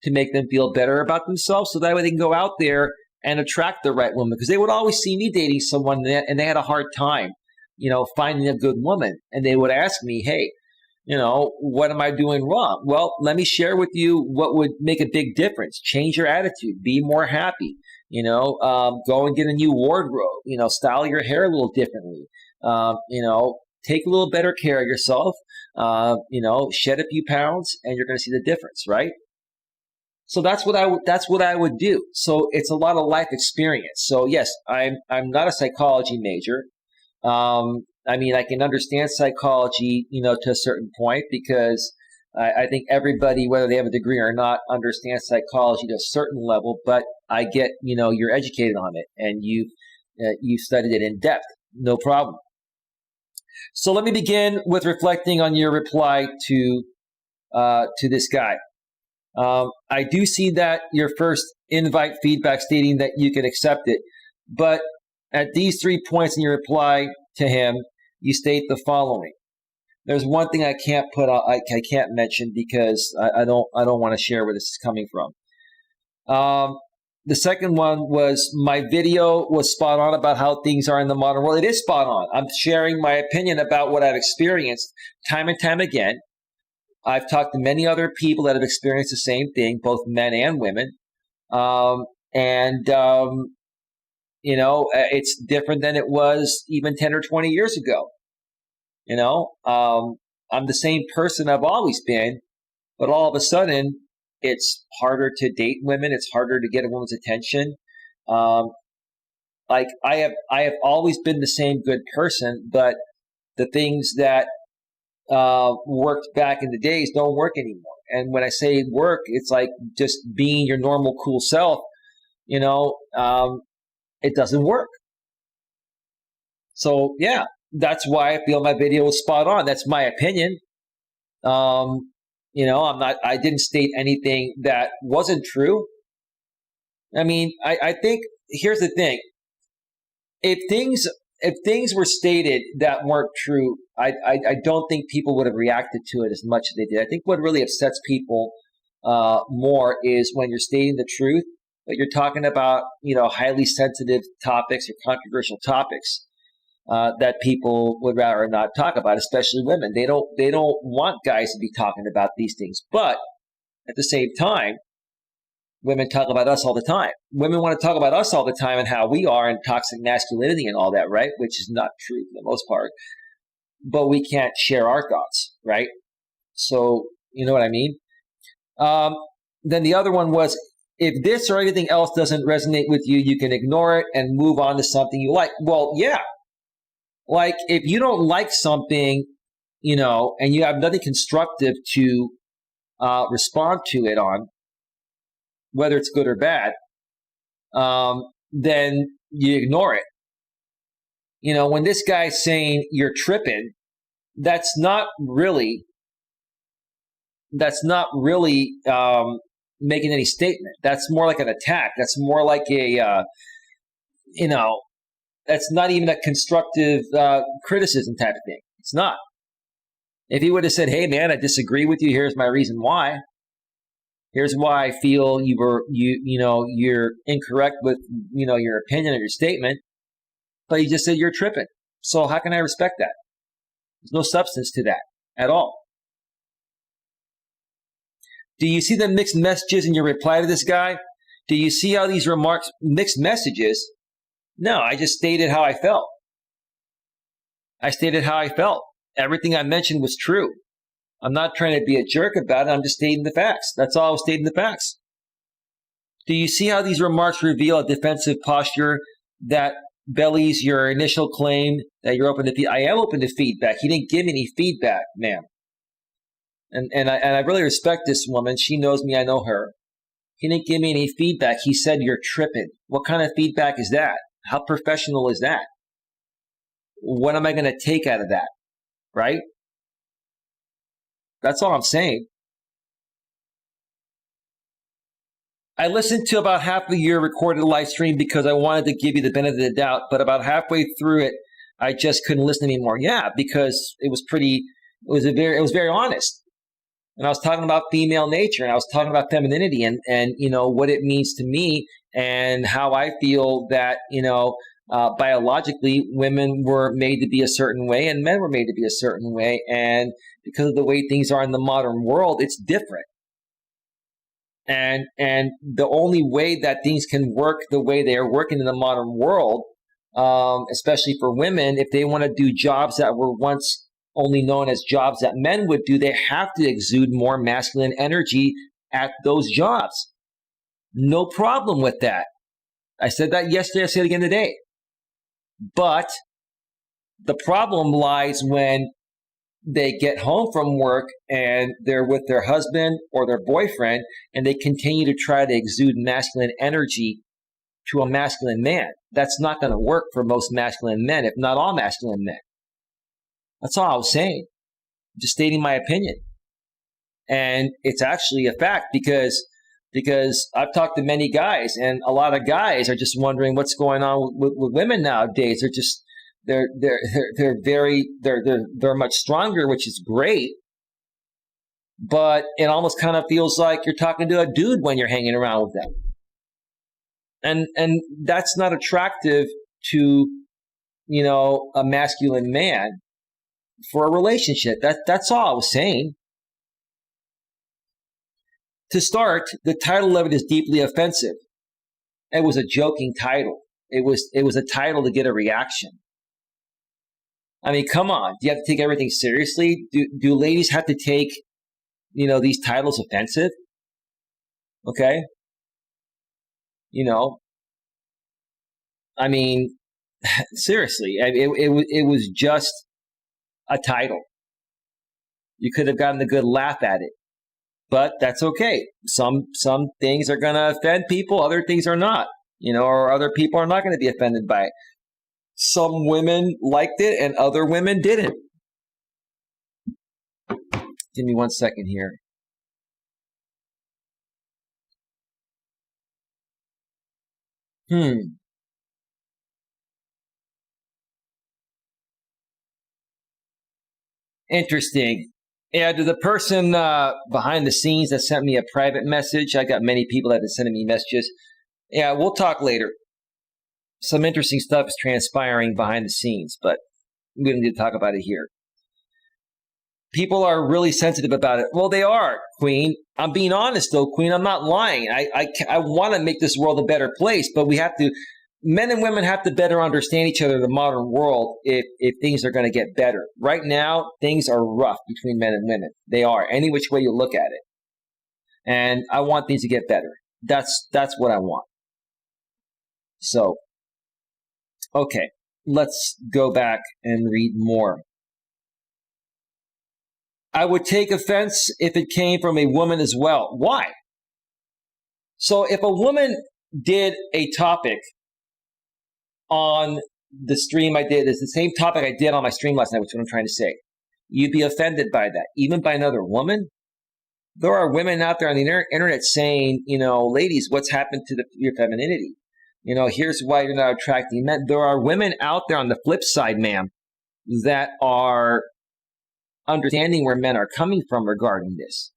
to make them feel better about themselves so that way they can go out there and attract the right woman, because they would always see me dating someone and they had a hard time, finding a good woman. And they would ask me, hey, what am I doing wrong? Well, let me share with you what would make a big difference. Change your attitude, be more happy, go and get a new wardrobe, style your hair a little differently, take a little better care of yourself, shed a few pounds, and you're going to see the difference, right? So that's what I would do. So it's a lot of life experience. So yes, I'm not a psychology major. I can understand psychology, to a certain point, because I think everybody, whether they have a degree or not, understands psychology to a certain level. But I get, you're educated on it and you've studied it in depth. No problem. So let me begin with reflecting on your reply to this guy. I do see that your first invite feedback stating that you can accept it, but at these 3 points in your reply to him, you state the following. There's one thing I can't I can't mention because I don't want to share where this is coming from. The second one was my video was spot on about how things are in the modern world. It is spot on. I'm sharing my opinion about what I've experienced time and time again. I've talked to many other people that have experienced the same thing, both men and women. It's different than it was even 10 or 20 years ago. I'm the same person I've always been, but all of a sudden it's harder to date women. It's harder to get a woman's attention. Like I have always been the same good person, but the things that worked back in the days don't work anymore. And when I say work, it's like just being your normal cool self, it doesn't work. So yeah, that's why I feel my video was spot on. That's my opinion. I didn't state anything that wasn't true. I mean, I think here's the thing. If things were stated that weren't true, I don't think people would have reacted to it as much as they did. I think what really upsets people more is when you're stating the truth, but you're talking about highly sensitive topics or controversial topics that people would rather not talk about, especially women. They don't want guys to be talking about these things, but at the same time, women talk about us all the time. Women want to talk about us all the time and how we are and toxic masculinity and all that, right? Which is not true for the most part. But we can't share our thoughts, right? So, you know what I mean? Then the other one was, if this or anything else doesn't resonate with you, you can ignore it and move on to something you like. Well, yeah. Like, if you don't like something, and you have nothing constructive to respond to it on, whether it's good or bad, then you ignore it. When this guy's saying you're tripping, that's not really making any statement. That's more like an attack. That's more like that's not even a constructive criticism type of thing. It's not. If he would have said, hey man, I disagree with you, here's my reason why. Here's why I feel you're incorrect with your opinion or your statement, but you just said you're tripping. So how can I respect that? There's no substance to that at all. Do you see the mixed messages in your reply to this guy? Do you see how these remarks mixed messages? No, I just stated how I felt. Everything I mentioned was true. I'm not trying to be a jerk about it. I'm just stating the facts. That's all I was stating the facts. Do you see how these remarks reveal a defensive posture that bellies your initial claim that you're open to feedback? I am open to feedback. He didn't give me any feedback, ma'am. And I really respect this woman. She knows me. I know her. He didn't give me any feedback. He said, you're tripping. What kind of feedback is that? How professional is that? What am I going to take out of that? Right? That's all I'm saying. I listened to about half of your recorded live stream because I wanted to give you the benefit of the doubt, but about halfway through it, I just couldn't listen anymore. Yeah, because it was very honest. And I was talking about female nature, and I was talking about femininity and what it means to me and how I feel that, biologically women were made to be a certain way and men were made to be a certain way. And because of the way things are in the modern world, it's different. And the only way that things can work the way they are working in the modern world, especially for women, if they want to do jobs that were once only known as jobs that men would do, they have to exude more masculine energy at those jobs. No problem with that. I said that yesterday, I say it again today. But the problem lies when they get home from work and they're with their husband or their boyfriend and they continue to try to exude masculine energy to a masculine man. That's not going to work for most masculine men, if not all masculine men. That's all I was saying. Just stating my opinion. And it's actually a fact because I've talked to many guys, and a lot of guys are just wondering what's going on with women nowadays. They're much stronger, which is great. But it almost kind of feels like you're talking to a dude when you're hanging around with them. And that's not attractive to, a masculine man for a relationship. That's all I was saying. To start, the title of it is deeply offensive. It was a joking title. It was a title to get a reaction. I mean, come on. Do you have to take everything seriously? Do ladies have to take, these titles offensive? Okay? I mean, seriously, it was just a title. You could have gotten a good laugh at it, but that's okay. Some things are going to offend people, other things are not, or other people are not going to be offended by it. Some women liked it and other women didn't. Give me 1 second here. Interesting. Yeah, to the person behind the scenes that sent me a private message, I got many people that have been sending me messages. Yeah, we'll talk later. Some interesting stuff is transpiring behind the scenes, but we don't need to talk about it here. People are really sensitive about it. Well, they are, Queen. I'm being honest, though, Queen. I'm not lying. I want to make this world a better place, but we have to, men and women have to better understand each other in the modern world if things are going to get better. Right now, things are rough between men and women. They are, any which way you look at it. And I want things to get better. That's what I want. So, okay, let's go back and read more. I would take offense if it came from a woman as well. Why? So if a woman did a topic on the stream I did, it's the same topic I did on my stream last night, which is what I'm trying to say. You'd be offended by that, even by another woman. There are women out there on the internet saying, ladies, what's happened to your femininity? Here's why you're not attracting men. There are women out there on the flip side, ma'am, that are understanding where men are coming from regarding this.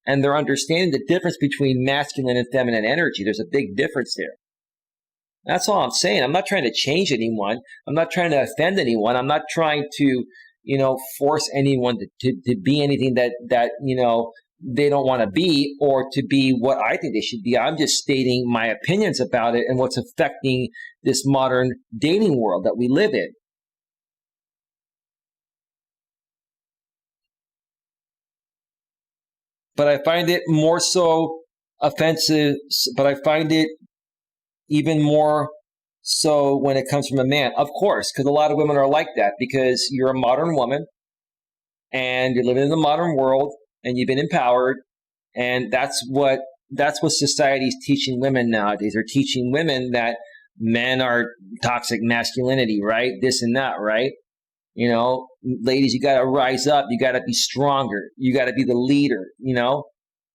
And they're understanding the difference between masculine and feminine energy. There's a big difference there. That's all I'm saying. I'm not trying to change anyone. I'm not trying to offend anyone. I'm not trying to, force anyone to be anything that they don't want to be, or to be what I think they should be. I'm just stating my opinions about it and what's affecting this modern dating world that we live in. But I find it more so offensive, but I find it even more so when it comes from a man. Of course, because a lot of women are like that, because you're a modern woman and you're living in the modern world and you've been empowered, and that's what society's teaching women nowadays. They're teaching women that men are toxic masculinity, right? This and that, right? Ladies, you got to rise up. You got to be stronger. You got to be the leader,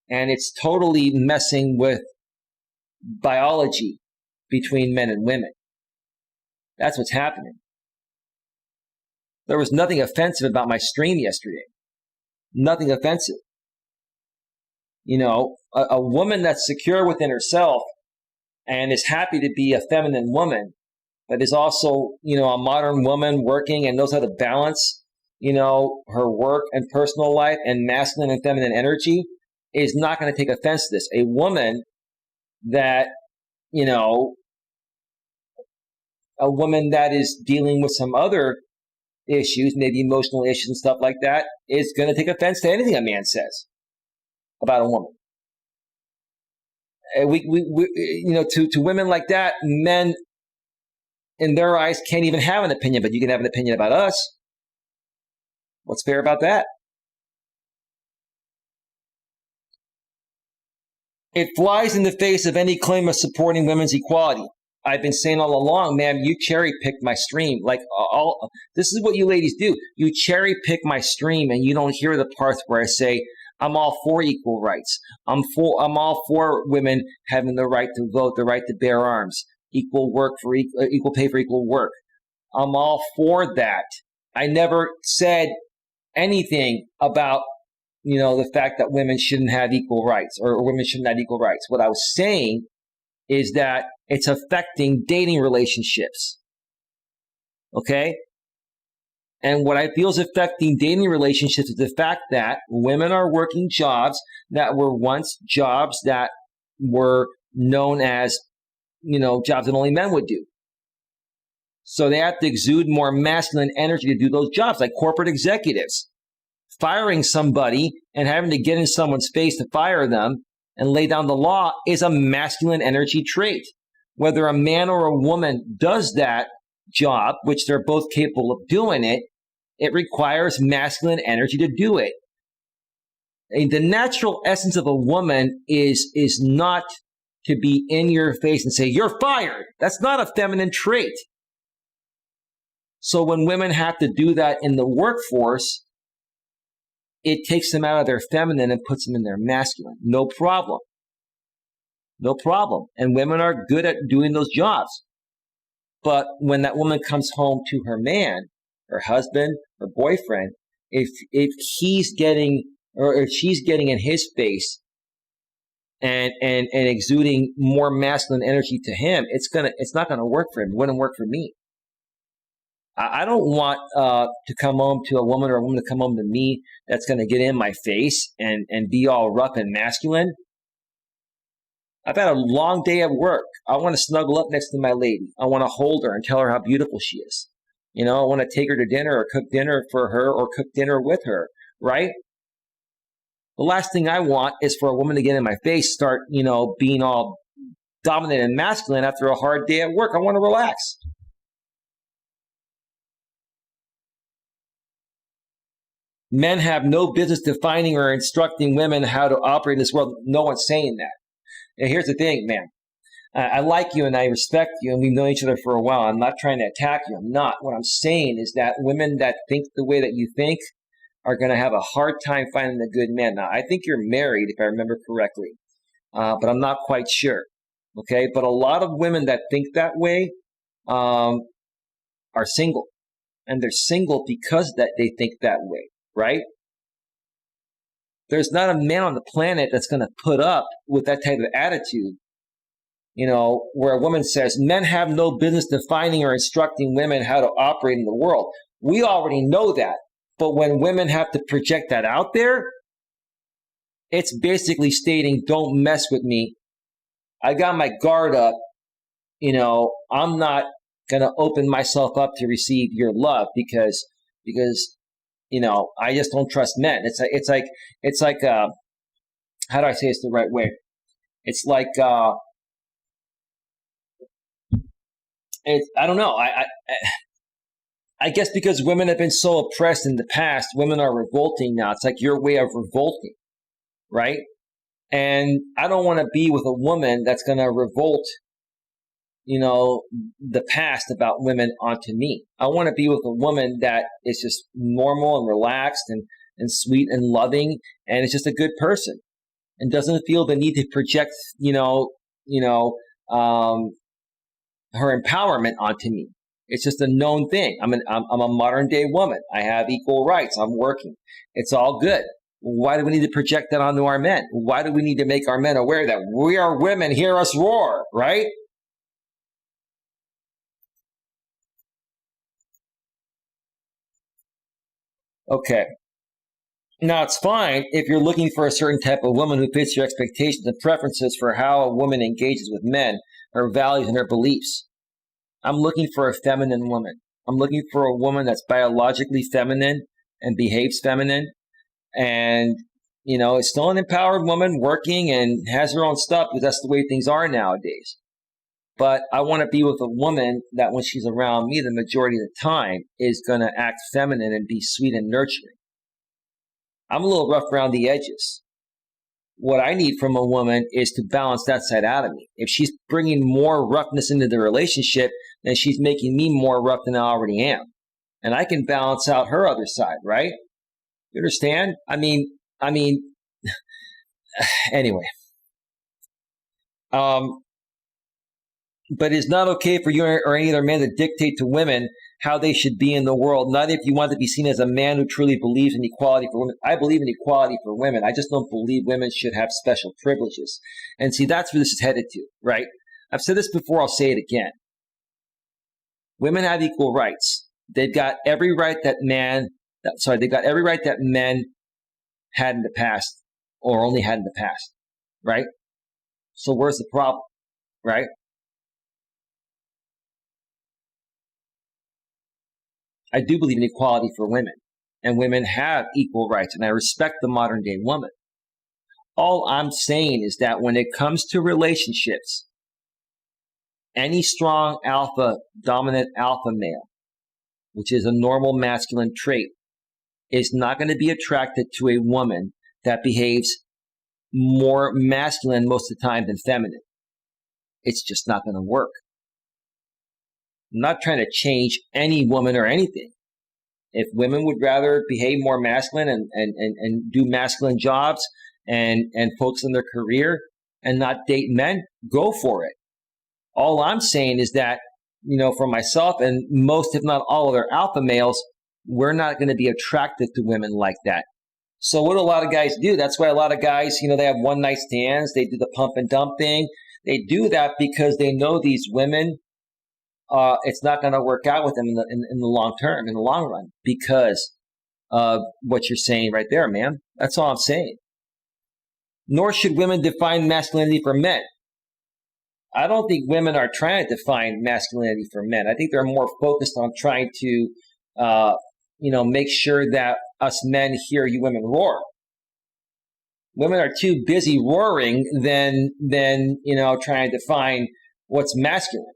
and it's totally messing with biology between men and women. That's what's happening. There was nothing offensive about my stream yesterday. Nothing offensive. A woman that's secure within herself and is happy to be a feminine woman, but is also, a modern woman working and knows how to balance, her work and personal life and masculine and feminine energy, is not going to take offense to this. A woman that, a woman that is dealing with some other issues, maybe emotional issues and stuff like that, is going to take offense to anything a man says about a woman. To women like that, men, in their eyes, can't even have an opinion, but you can have an opinion about us. What's fair about that? It flies in the face of any claim of supporting women's equality. I've been saying all along, ma'am, you cherry picked my stream. This is what you ladies do. You cherry pick my stream and you don't hear the parts where I say, I'm all for equal rights. I'm all for women having the right to vote, the right to bear arms, equal pay for equal work. I'm all for that. I never said anything about, the fact that women shouldn't have equal rights or women shouldn't have equal rights. What I was saying is that it's affecting dating relationships. Okay? And what I feel is affecting dating relationships is the fact that women are working jobs that were once jobs that were known as, jobs that only men would do. So they have to exude more masculine energy to do those jobs, like corporate executives. Firing somebody and having to get in someone's face to fire them and lay down the law is a masculine energy trait. whether a man or a woman does that job, which they're both capable of doing it, it requires masculine energy to do it. And the natural essence of a woman is not to be in your face and say, you're fired. That's not a feminine trait. So when women have to do that in the workforce, it takes them out of their feminine and puts them in their masculine. No problem. No problem. And women are good at doing those jobs. But when that woman comes home to her man, her husband, her boyfriend, if he's getting or if she's getting in his face and exuding more masculine energy to him, it's not gonna work for him. It wouldn't work for me. I don't want to come home to a woman or a woman to come home to me that's gonna get in my face and be all rough and masculine. I've had a long day at work. I want to snuggle up next to my lady. I want to hold her and tell her how beautiful she is. I want to take her to dinner or cook dinner for her or cook dinner with her, right? The last thing I want is for a woman to get in my face, start, being all dominant and masculine after a hard day at work. I want to relax. Men have no business defining or instructing women how to operate in this world. No one's saying that. And here's the thing, man. I like you and I respect you and we've known each other for a while. I'm not trying to attack you. I'm not. What I'm saying is that women that think the way that you think are going to have a hard time finding a good man. Now, I think you're married, if I remember correctly, but I'm not quite sure. Okay? But a lot of women that think that way are single. And they're single because that they think that way, right? There's not a man on the planet that's going to put up with that type of attitude, where a woman says, men have no business defining or instructing women how to operate in the world. We already know that. But when women have to project that out there, it's basically stating, don't mess with me. I got my guard up. I'm not going to open myself up to receive your love because I just don't trust men. It's like how do I say this the right way? It's like I don't know. I guess because women have been so oppressed in the past, women are revolting now. It's like your way of revolting, right? And I don't want to be with a woman that's going to revolt, the past about women onto me. I want to be with a woman that is just normal and relaxed and sweet and loving, and is just a good person and doesn't feel the need to project, her empowerment onto me. It's just a known thing. I'm a modern day woman. I have equal rights. I'm working. It's all good. Why do we need to project that onto our men? Why do we need to make our men aware that we are women, hear us roar, right? Okay. Now, it's fine if you're looking for a certain type of woman who fits your expectations and preferences for how a woman engages with men, her values, and her beliefs. I'm looking for a feminine woman. I'm looking for a woman that's biologically feminine and behaves feminine and, is still an empowered woman working and has her own stuff because that's the way things are nowadays. But I want to be with a woman that when she's around me, the majority of the time is going to act feminine and be sweet and nurturing. I'm a little rough around the edges. What I need from a woman is to balance that side out of me. If she's bringing more roughness into the relationship, then she's making me more rough than I already am. And I can balance out her other side, right? You understand? I mean, anyway. But it's not okay for you or any other man to dictate to women how they should be in the world, not if you want to be seen as a man who truly believes in equality for women. I believe in equality for women. I just don't believe women should have special privileges. And see, that's where this is headed to, right? I've said this before, I'll say it again. Women have equal rights. They've got every right that men had in the past or only had in the past, right? So where's the problem, right? I do believe in equality for women, and women have equal rights, and I respect the modern day woman. All I'm saying is that when it comes to relationships any strong dominant alpha male, which is a normal masculine trait, is not going to be attracted to a woman that behaves more masculine most of the time than feminine. It's just not going to work. I'm not trying to change any woman or anything. If women would rather behave more masculine and do masculine jobs and focus on their career and not date men, go for it. All I'm saying is that, for myself and most, if not all, of their alpha males, we're not going to be attracted to women like that. So what do a lot of guys do? That's why a lot of guys, they have one night stands. They do the pump and dump thing. They do that because they know these women, it's not going to work out with them in the long term, in the long run, because of what you're saying right there, man. That's all I'm saying. Nor should women define masculinity for men. I don't think women are trying to define masculinity for men. I think they're more focused on trying to, make sure that us men hear you women roar. Women are too busy roaring than trying to define what's masculine.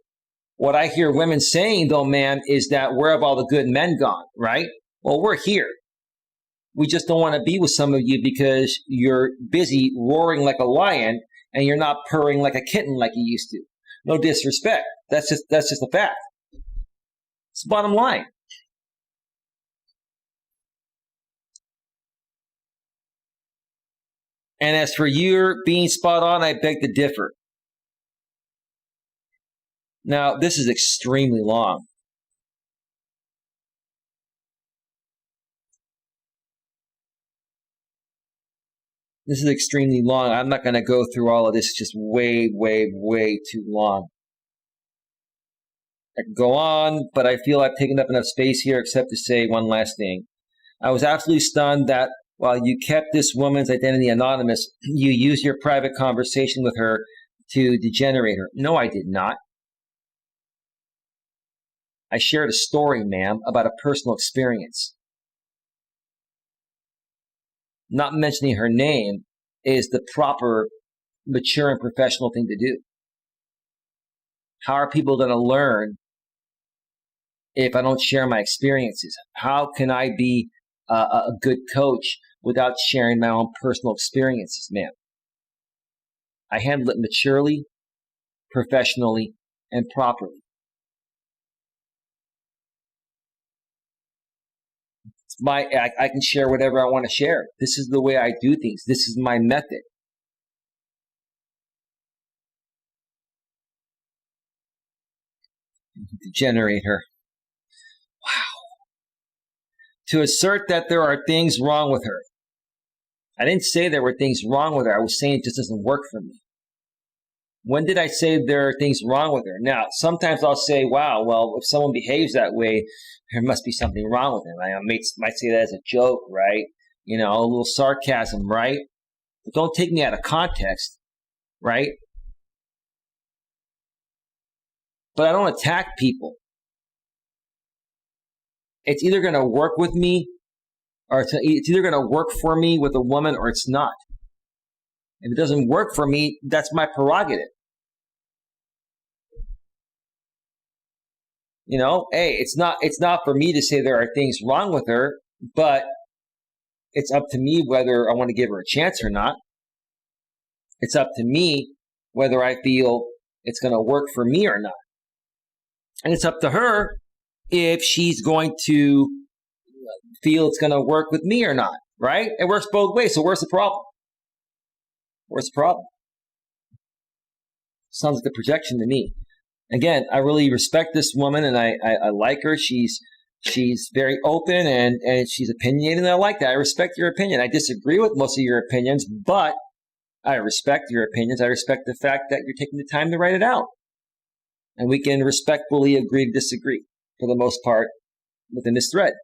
What I hear women saying, though, man, is that where have all the good men gone, right? Well, we're here. We just don't want to be with some of you because you're busy roaring like a lion and you're not purring like a kitten like you used to. No disrespect. That's just a fact. It's the bottom line. And as for your being spot on, I beg to differ. Now, this is extremely long. This is extremely long. I'm not going to go through all of this. It's just way, way, way too long. I can go on, but I feel I've taken up enough space here except to say one last thing. I was absolutely stunned that while you kept this woman's identity anonymous, you used your private conversation with her to degenerate her. No, I did not. I shared a story, ma'am, about a personal experience. Not mentioning her name is the proper, mature, and professional thing to do. How are people going to learn if I don't share my experiences? How can I be a good coach without sharing my own personal experiences, ma'am? I handle it maturely, professionally, and properly. I can share whatever I want to share. This is the way I do things. This is my method. Degenerate her. Wow. To assert that there are things wrong with her. I didn't say there were things wrong with her. I was saying it just doesn't work for me. When did I say there are things wrong with her? Now, sometimes I'll say, wow, well, if someone behaves that way, there must be something wrong with them. I might say that as a joke, right? A little sarcasm, right? But don't take me out of context, right? But I don't attack people. It's either going to work with me or it's either going to work for me with a woman or it's not. If it doesn't work for me, that's my prerogative. Hey, it's not for me to say there are things wrong with her, but it's up to me whether I want to give her a chance or not. It's up to me whether I feel it's going to work for me or not. And it's up to her if she's going to feel it's going to work with me or not, right? It works both ways. So where's the problem? Where's the problem? Sounds like a projection to me. Again, I really respect this woman and I like her. She's very open and she's opinionated and I like that. I respect your opinion. I disagree with most of your opinions, but I respect your opinions. I respect the fact that you're taking the time to write it out. And we can respectfully agree to disagree for the most part within this thread.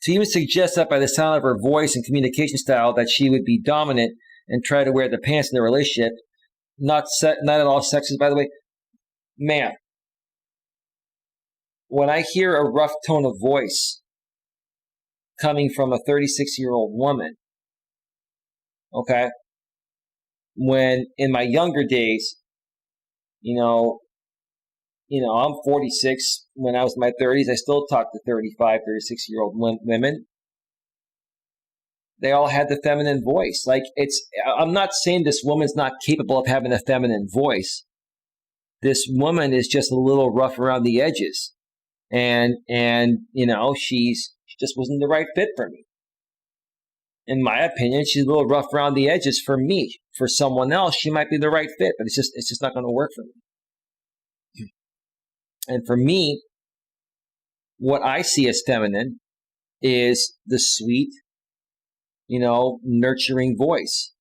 To even suggest that by the sound of her voice and communication style that she would be dominant and try to wear the pants in the relationship, not at all sexist, by the way. Ma'am, when I hear a rough tone of voice coming from a 36-year-old woman, okay, when in my younger days, I'm 46. When I was in my 30s, I still talked to 35, 36-year-old women. They all had the feminine voice. Like, I'm not saying this woman's not capable of having a feminine voice. This woman is just a little rough around the edges. And she just wasn't the right fit for me. In my opinion, she's a little rough around the edges for me. For someone else, she might be the right fit, but it's just not going to work for me. And for me, what I see as feminine is the sweet, nurturing voice.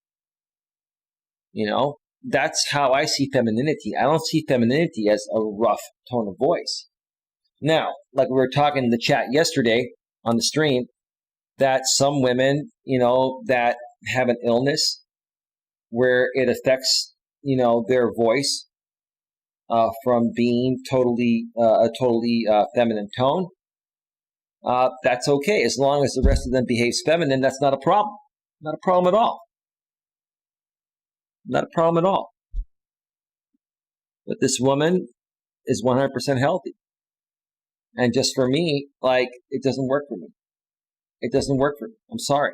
That's how I see femininity. I don't see femininity as a rough tone of voice. Now, like we were talking in the chat yesterday on the stream, that some women, that have an illness where it affects, their voice from being a totally feminine tone, that's okay. As long as the rest of them behaves feminine, that's not a problem. Not a problem at all. Not a problem at all. But this woman is 100% healthy. And just for me, it doesn't work for me. It doesn't work for me. I'm sorry.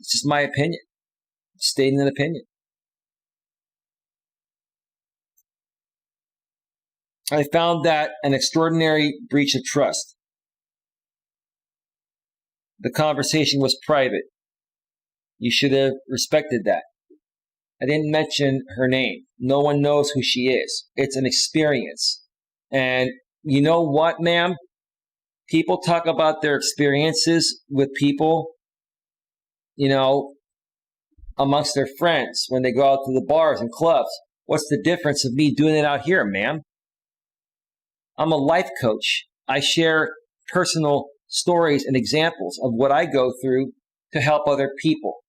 It's just my opinion. Stating an opinion. I found that an extraordinary breach of trust. The conversation was private. You should have respected that. I didn't mention her name. No one knows who she is. It's an experience. And you know what, ma'am? People talk about their experiences with people, amongst their friends when they go out to the bars and clubs. What's the difference of me doing it out here, ma'am? I'm a life coach. I share personal stories and examples of what I go through to help other people.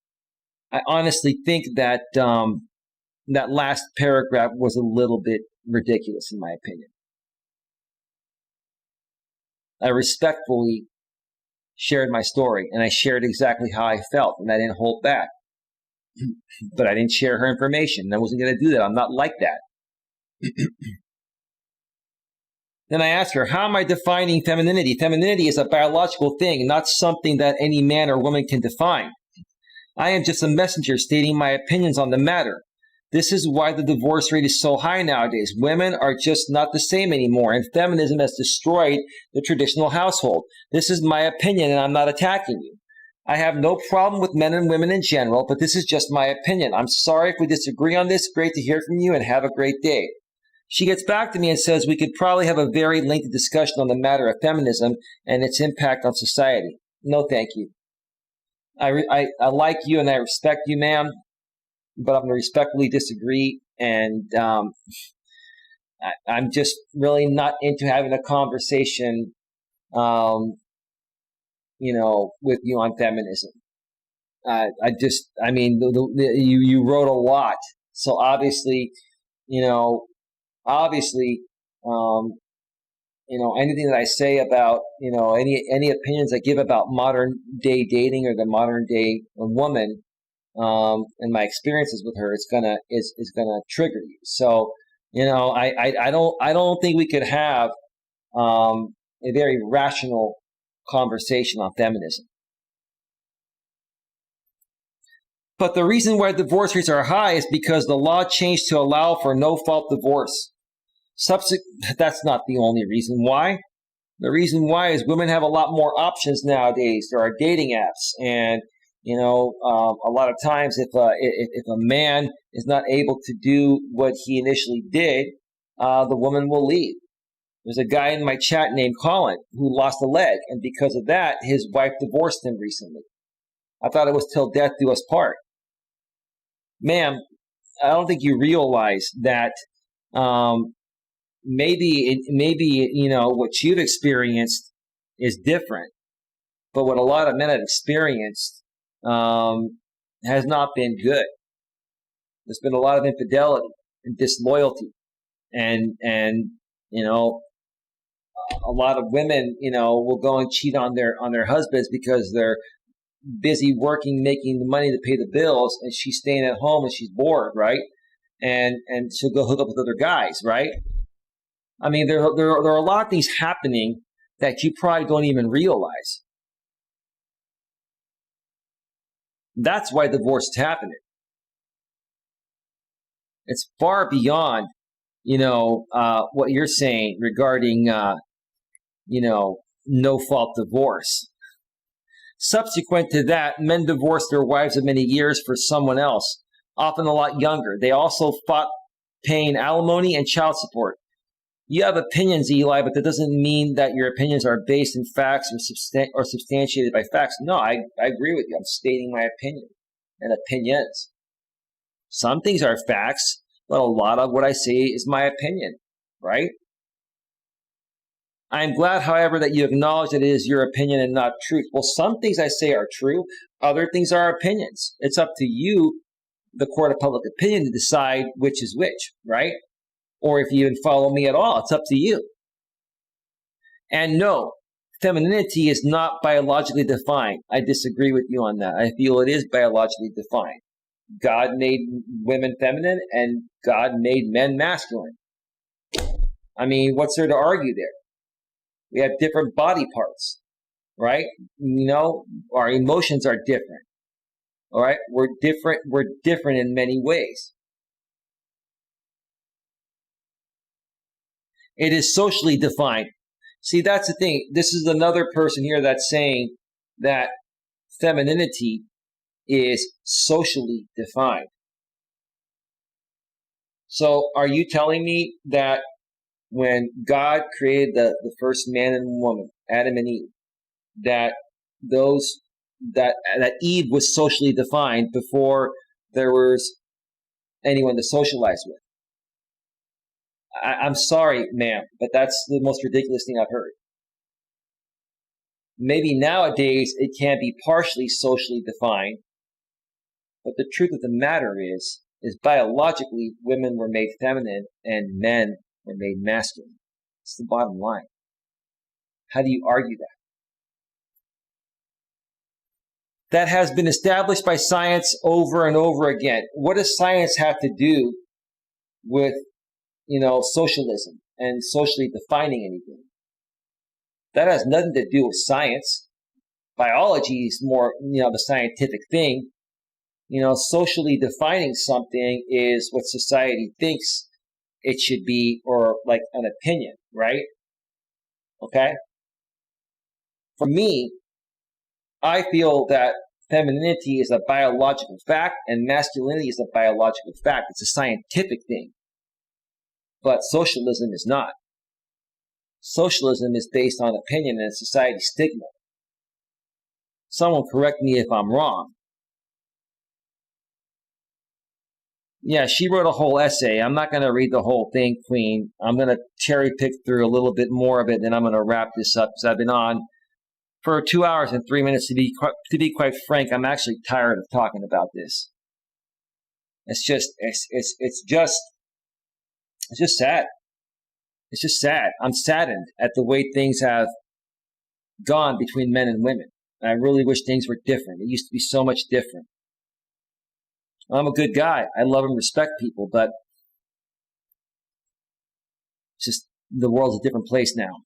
I honestly think that that last paragraph was a little bit ridiculous, in my opinion. I respectfully shared my story, and I shared exactly how I felt, and I didn't hold back. But I didn't share her information. I wasn't going to do that. I'm not like that. Then I asked her, how am I defining femininity? Femininity is a biological thing, not something that any man or woman can define. I am just a messenger stating my opinions on the matter. This is why the divorce rate is so high nowadays. Women are just not the same anymore, and feminism has destroyed the traditional household. This is my opinion, and I'm not attacking you. I have no problem with men and women in general, but this is just my opinion. I'm sorry if we disagree on this. Great to hear from you, and have a great day. She gets back to me and says we could probably have a very lengthy discussion on the matter of feminism and its impact on society. No, thank you. I like you and I respect you, ma'am, but I'm going to respectfully disagree. And I'm just really not into having a conversation, with you on feminism. You wrote a lot. So obviously, anything that I say about, any opinions I give about modern day dating or the modern day woman, and my experiences with her is gonna trigger you. So, I don't think we could have, a very rational conversation on feminism. But the reason why divorce rates are high is because the law changed to allow for no-fault divorce. That's not the only reason why. The reason why is women have a lot more options nowadays. There are dating apps, and a lot of times if a man is not able to do what he initially did, the woman will leave. There's a guy in my chat named Colin who lost a leg, and because of that, his wife divorced him recently. I thought it was till death do us part. Ma'am, I don't think you realize that maybe what you've experienced is different, but what a lot of men have experienced has not been good. There's been a lot of infidelity and disloyalty, and a lot of women will go and cheat on their husbands because they're busy working, making the money to pay the bills, and she's staying at home and she's bored, right? And she'll go hook up with other guys, right? I mean, there are a lot of things happening that you probably don't even realize. That's why divorce is happening. It's far beyond, what you're saying regarding, no-fault divorce. Subsequent to that, men divorced their wives of many years for someone else, often a lot younger. They also fought paying alimony and child support. You have opinions, Eli, but that doesn't mean that your opinions are based in facts or substantiated by facts. No, I agree with you. I'm stating my opinion and opinions. Some things are facts, but a lot of what I say is my opinion, right? I am glad, however, that you acknowledge that it is your opinion and not truth. Well, some things I say are true. Other things are opinions. It's up to you, the court of public opinion, to decide which is which, right? Or if you even follow me at all, it's up to you. And no, femininity is not biologically defined. I disagree with you on that. I feel it is biologically defined. God made women feminine and God made men masculine. I mean, what's there to argue there? We have different body parts, right? Our emotions are different. All right? We're different in many ways. It is socially defined. See, that's the thing. This is another person here that's saying that femininity is socially defined. So are you telling me that when God created the first man and woman, Adam and Eve, that Eve was socially defined before there was anyone to socialize with? I'm sorry, ma'am, but that's the most ridiculous thing I've heard. Maybe nowadays it can be partially socially defined, but the truth of the matter is biologically women were made feminine and men were made masculine. It's the bottom line. How do you argue that? That has been established by science over and over again. What does science have to do with socialism and socially defining anything? That has nothing to do with science. Biology is more, the scientific thing. Socially defining something is what society thinks it should be, or like an opinion, right? Okay? For me, I feel that femininity is a biological fact and masculinity is a biological fact. It's a scientific thing. But socialism is not. Socialism is based on opinion and society stigma. Someone correct me if I'm wrong. Yeah, she wrote a whole essay. I'm not going to read the whole thing, Queen. I'm going to cherry pick through a little bit more of it, and I'm going to wrap this up because I've been on for 2 hours and 3 minutes. To be quite frank, I'm actually tired of talking about this. It's just sad. It's just sad. I'm saddened at the way things have gone between men and women. I really wish things were different. It used to be so much different. I'm a good guy. I love and respect people, but it's just the world's a different place now.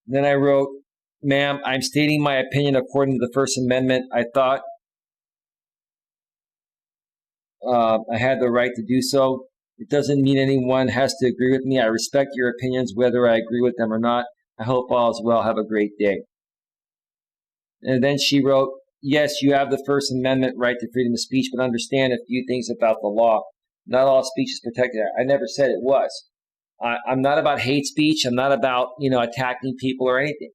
Then I wrote, ma'am, I'm stating my opinion according to the First Amendment. I thought I had the right to do so. It doesn't mean anyone has to agree with me. I respect your opinions, whether I agree with them or not. I hope all is well. Have a great day. And then she wrote, yes, you have the First Amendment right to freedom of speech, but understand a few things about the law. Not all speech is protected. I never said it was. I'm not about hate speech. I'm not about, attacking people or anything.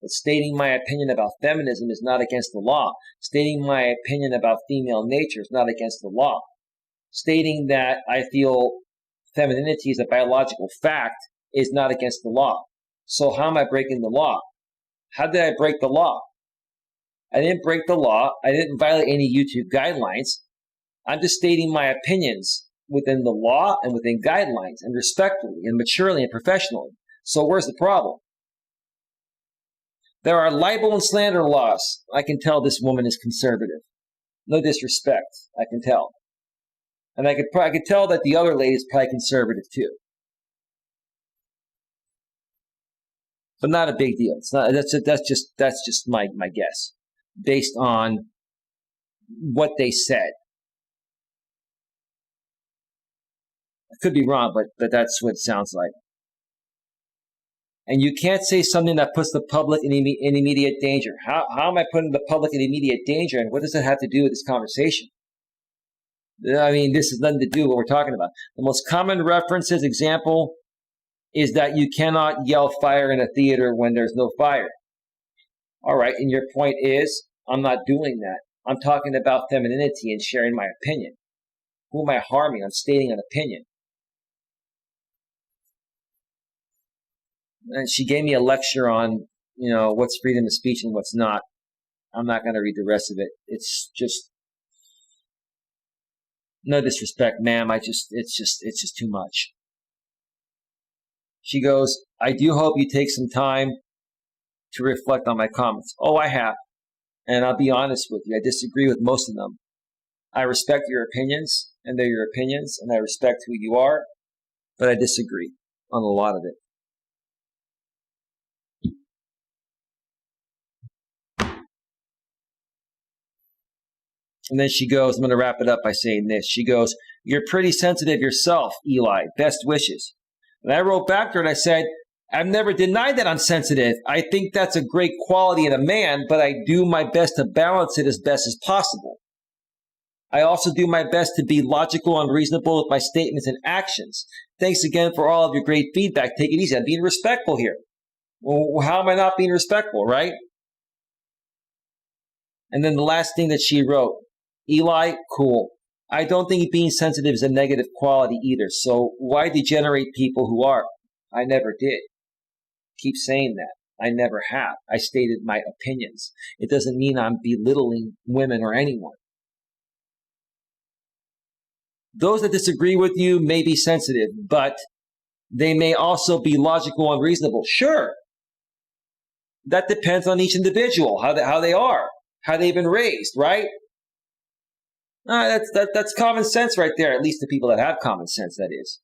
But stating my opinion about feminism is not against the law. Stating my opinion about female nature is not against the law. Stating that I feel femininity is a biological fact is not against the law. So how am I breaking the law? How did I break the law? I didn't break the law. I didn't violate any YouTube guidelines. I'm just stating my opinions within the law and within guidelines and respectfully and maturely and professionally. So where's the problem? There are libel and slander laws. I can tell this woman is conservative. No disrespect, I can tell. And I could tell that the other lady is probably conservative too. But not a big deal. It's not. That's just my guess, based on what they said. I could be wrong, but that's what it sounds like. And you can't say something that puts the public in immediate danger. How am I putting the public in immediate danger, and what does it have to do with this conversation? I mean, this has nothing to do with what we're talking about. The most common references, example, is that you cannot yell fire in a theater when there's no fire. All right, and your point is, I'm not doing that. I'm talking about femininity and sharing my opinion. Who am I harming? I'm stating an opinion. And she gave me a lecture on, what's freedom of speech and what's not. I'm not going to read the rest of it. It's just, no disrespect, ma'am. It's just too much. She goes, I do hope you take some time to reflect on my comments. Oh, I have. And I'll be honest with you. I disagree with most of them. I respect your opinions, and they're your opinions, and I respect who you are, but I disagree on a lot of it. And then she goes, I'm going to wrap it up by saying this. She goes, you're pretty sensitive yourself, Eli. Best wishes. And I wrote back to her and I said, I've never denied that I'm sensitive. I think that's a great quality in a man, but I do my best to balance it as best as possible. I also do my best to be logical and reasonable with my statements and actions. Thanks again for all of your great feedback. Take it easy. I'm being respectful here. Well, how am I not being respectful, right? And then the last thing that she wrote, Eli, cool. I don't think being sensitive is a negative quality either. So why degenerate people who are? I never did. Keep saying that. I never have. I stated my opinions. It doesn't mean I'm belittling women or anyone. Those that disagree with you may be sensitive, but they may also be logical and reasonable. Sure. That depends on each individual, how they are, how they've been raised, right? That's common sense right there, at least the people that have common sense, that is.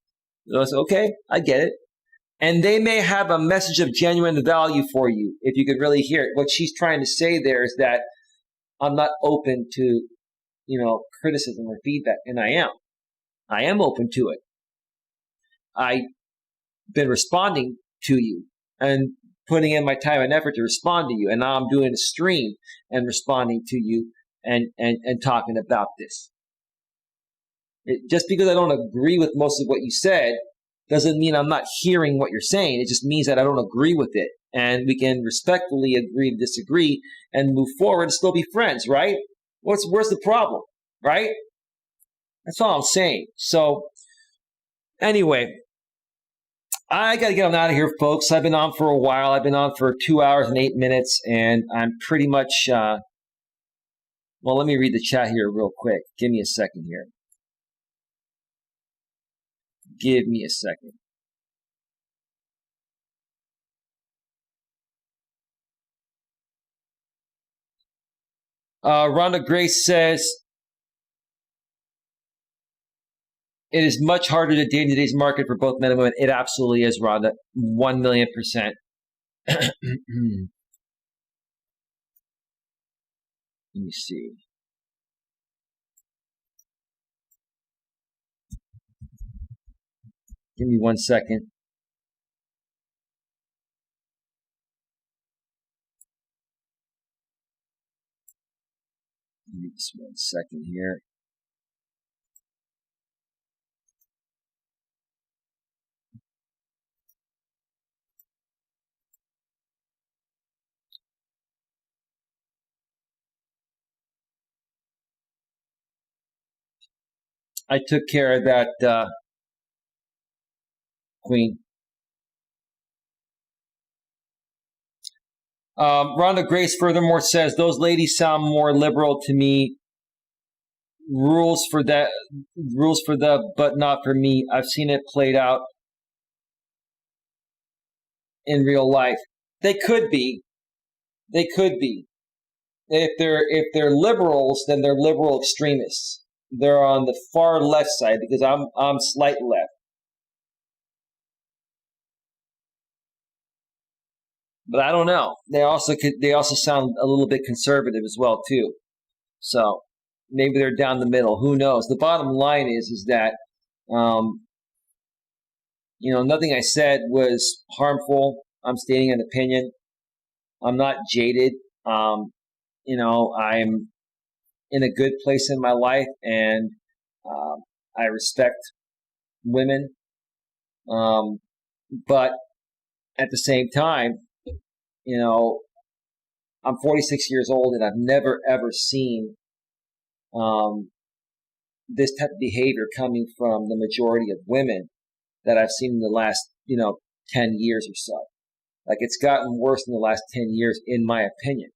So, okay, I get it. And they may have a message of genuine value for you, if you could really hear it. What she's trying to say there is that I'm not open to, criticism or feedback, and I am. I am open to it. I've been responding to you and putting in my time and effort to respond to you, and now I'm doing a stream and responding to you and talking about this. Just because I don't agree with most of what you said doesn't mean I'm not hearing what you're saying. It just means that I don't agree with it. And we can respectfully agree to disagree and move forward and still be friends, right? Where's the problem, right? That's all I'm saying. So anyway, I got to get on out of here, folks. I've been on for a while. I've been on for 2 hours and 8 minutes, and I'm pretty much... well, let me read the chat here real quick. Give me a second here. Give me a second. Rhonda Grace says, it is much harder to date in today's market for both men and women. It absolutely is, Rhonda. 1,000,000%. Let me see. Give me 1 second. Give me just 1 second here. I took care of that, Queen. Rhonda Grace furthermore says, those ladies sound more liberal to me rules for that, rules for the, but not for me. I've seen it played out in real life. They could be. They could be. If they're liberals, then they're liberal extremists. They're on the far left side because I'm slight left. But I don't know. They also sound a little bit conservative as well too. So maybe they're down the middle. Who knows? The bottom line is that nothing I said was harmful. I'm stating an opinion. I'm not jaded. I'm in a good place in my life, and I respect women. But at the same time, I'm 46 years old, and I've never ever seen this type of behavior coming from the majority of women that I've seen in the last 10 years or so. Like, it's gotten worse in the last 10 years, in my opinion.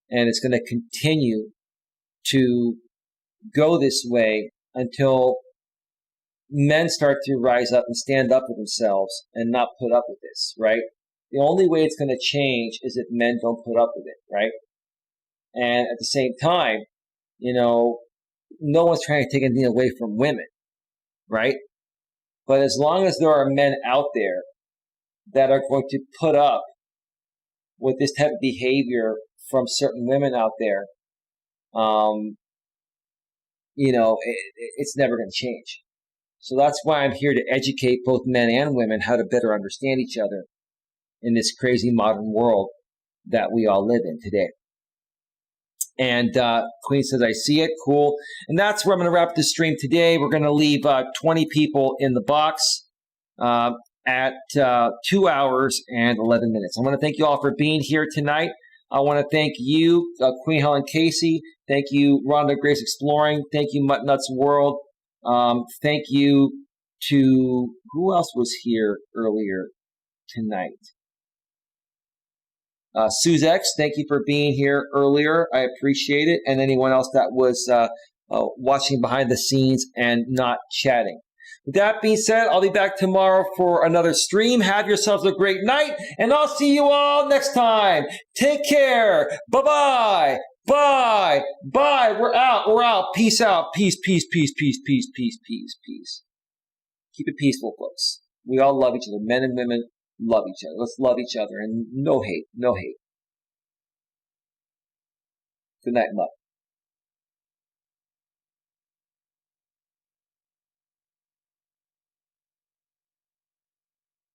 And it's going to continue to go this way until men start to rise up and stand up for themselves and not put up with this, right? The only way it's going to change is if men don't put up with it, right? And at the same time, no one's trying to take anything away from women, right? But as long as there are men out there that are going to put up with this type of behavior from certain women out there, it's never going to change. So that's why I'm here to educate both men and women how to better understand each other in this crazy modern world that we all live in today. And Queen says, I see it. Cool. And that's where I'm going to wrap this stream today. We're going to leave 20 people in the box at 2 hours and 11 minutes. I want to thank you all for being here tonight. I want to thank you, Queen Helen Casey. Thank you, Rhonda Grace Exploring. Thank you, Mutt Nuts World. Thank you to, who else was here earlier tonight? Suzex, thank you for being here earlier. I appreciate it. And anyone else that was watching behind the scenes and not chatting. With that being said, I'll be back tomorrow for another stream. Have yourselves a great night, and I'll see you all next time. Take care. Bye-bye. Bye. Bye. We're out. We're out. Peace out. Peace, peace, peace, peace, peace, peace, peace, peace. Keep it peaceful, folks. We all love each other. Men and women love each other. Let's love each other, and no hate. No hate. Good night, love.